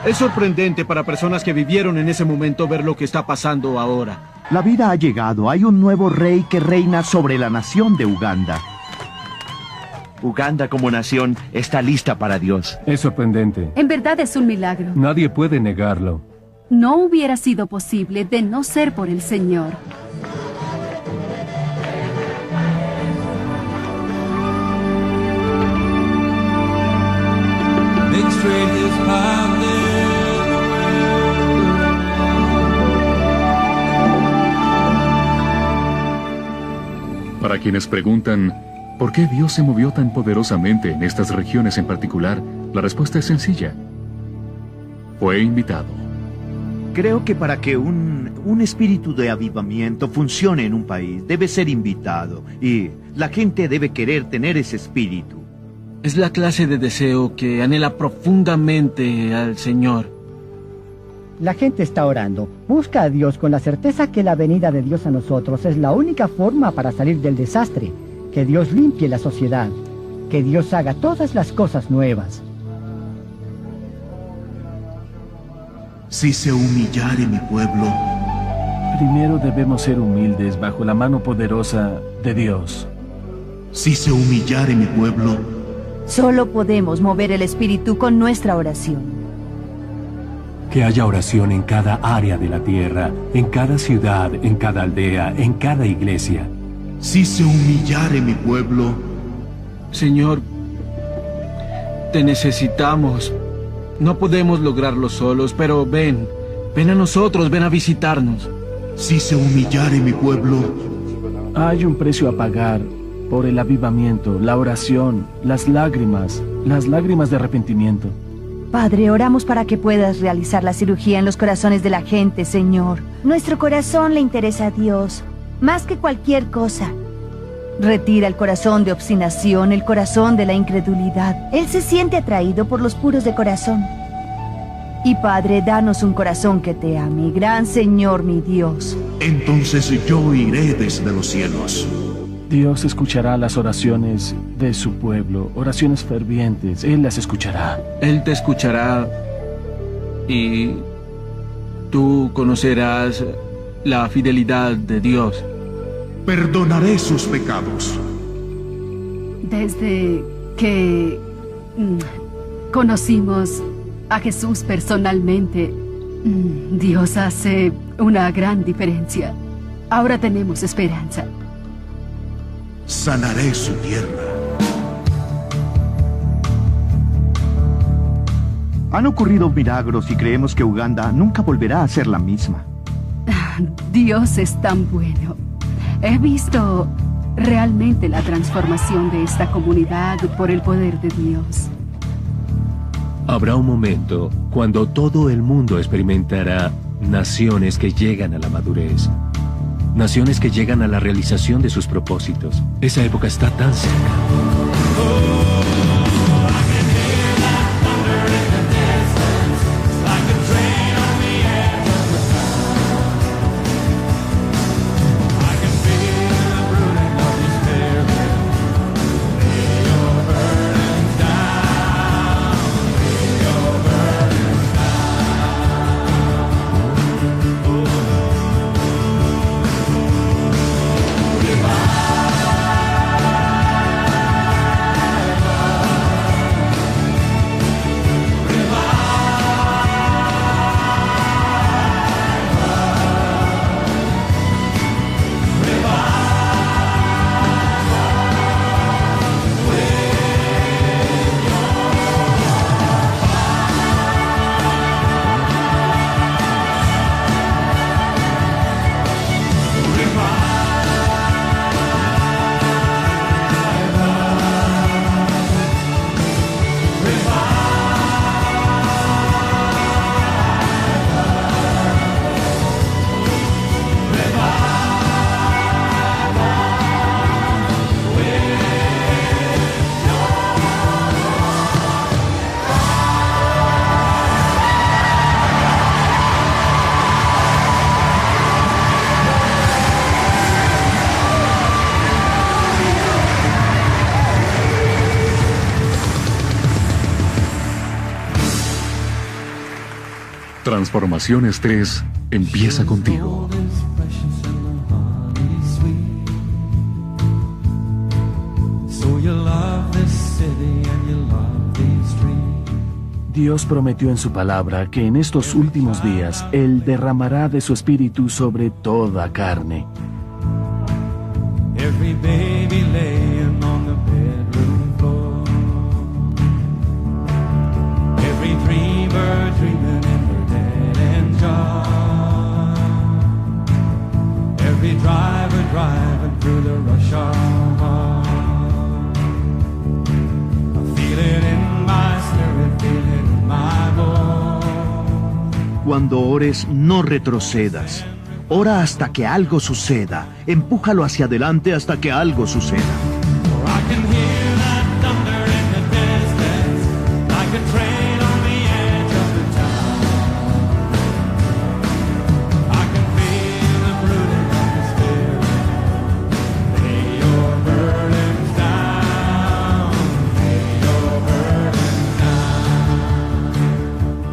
[SPEAKER 9] Es sorprendente para personas que vivieron en ese momento ver lo que está pasando ahora.
[SPEAKER 7] La vida ha llegado. Hay un nuevo rey que reina sobre la nación de Uganda.
[SPEAKER 13] Uganda como nación está lista para Dios.
[SPEAKER 19] Es sorprendente.
[SPEAKER 12] En verdad es un milagro.
[SPEAKER 19] Nadie puede negarlo.
[SPEAKER 12] No hubiera sido posible de no ser por el Señor.
[SPEAKER 1] Para quienes preguntan, ¿por qué Dios se movió tan poderosamente en estas regiones en particular? La respuesta es sencilla. Fue invitado.
[SPEAKER 7] Creo que para que un espíritu de avivamiento funcione en un país, debe ser invitado. Y la gente debe querer tener ese espíritu.
[SPEAKER 9] Es la clase de deseo que anhela profundamente al Señor.
[SPEAKER 15] La gente está orando. Busca a Dios con la certeza que la venida de Dios a nosotros es la única forma para salir del desastre. Que Dios limpie la sociedad. Que Dios haga todas las cosas nuevas.
[SPEAKER 5] Si se humillare mi pueblo,
[SPEAKER 18] Primero debemos ser humildes bajo la mano poderosa de Dios.
[SPEAKER 5] si se humillare mi pueblo,
[SPEAKER 8] Solo podemos mover el espíritu con nuestra oración.
[SPEAKER 19] Que haya oración en cada área de la tierra, en cada ciudad, en cada aldea, en cada iglesia.
[SPEAKER 5] si se humillare mi pueblo,
[SPEAKER 9] Señor, te necesitamos. No podemos lograrlo solos, pero ven a nosotros, ven a visitarnos.
[SPEAKER 5] si se humillare mi pueblo,
[SPEAKER 18] Hay un precio a pagar por el avivamiento, la oración, las lágrimas de arrepentimiento.
[SPEAKER 8] Padre, oramos para que puedas realizar la cirugía en los corazones de la gente, Señor. Nuestro corazón le interesa a Dios, más que cualquier cosa. Retira el corazón de obstinación, el corazón de la incredulidad. Él se siente atraído por los puros de corazón. Y Padre, danos un corazón que te ame, gran Señor mi Dios.
[SPEAKER 5] entonces yo iré desde los cielos.
[SPEAKER 18] Dios escuchará las oraciones de su pueblo, oraciones fervientes. Él las escuchará.
[SPEAKER 9] Él te escuchará y tú conocerás la fidelidad de Dios.
[SPEAKER 5] Perdonaré sus pecados.
[SPEAKER 12] Desde que conocimos a Jesús personalmente, Dios hace una gran diferencia. Ahora tenemos esperanza.
[SPEAKER 5] Sanaré su tierra.
[SPEAKER 7] Han ocurrido milagros y creemos que Uganda nunca volverá a ser la misma.
[SPEAKER 12] Dios es tan bueno. He visto realmente la transformación de esta comunidad por el poder de Dios.
[SPEAKER 10] Habrá un momento cuando todo el mundo experimentará naciones que llegan a la madurez. Naciones que llegan a la realización de sus propósitos. Esa época está tan cerca.
[SPEAKER 1] Transformaciones 3 empieza contigo.
[SPEAKER 18] Dios prometió en su palabra que en estos últimos días Él derramará de su espíritu sobre toda carne.
[SPEAKER 4] Every baby laying on the bedroom floor, every dreamer dreaming in her dead-end job, every driver driving through the rush hour. I feel it in my spirit, feel it in my bones.
[SPEAKER 7] Cuando ores, no retrocedas. Ora hasta que algo suceda. Empújalo hacia adelante hasta que algo suceda.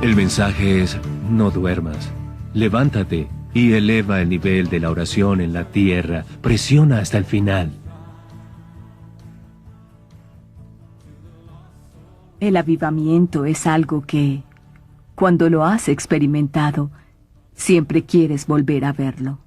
[SPEAKER 10] El mensaje es: no duermas, levántate y eleva el nivel de la oración en la tierra. Presiona hasta el final.
[SPEAKER 17] El avivamiento es algo que, cuando lo has experimentado, siempre quieres volver a verlo.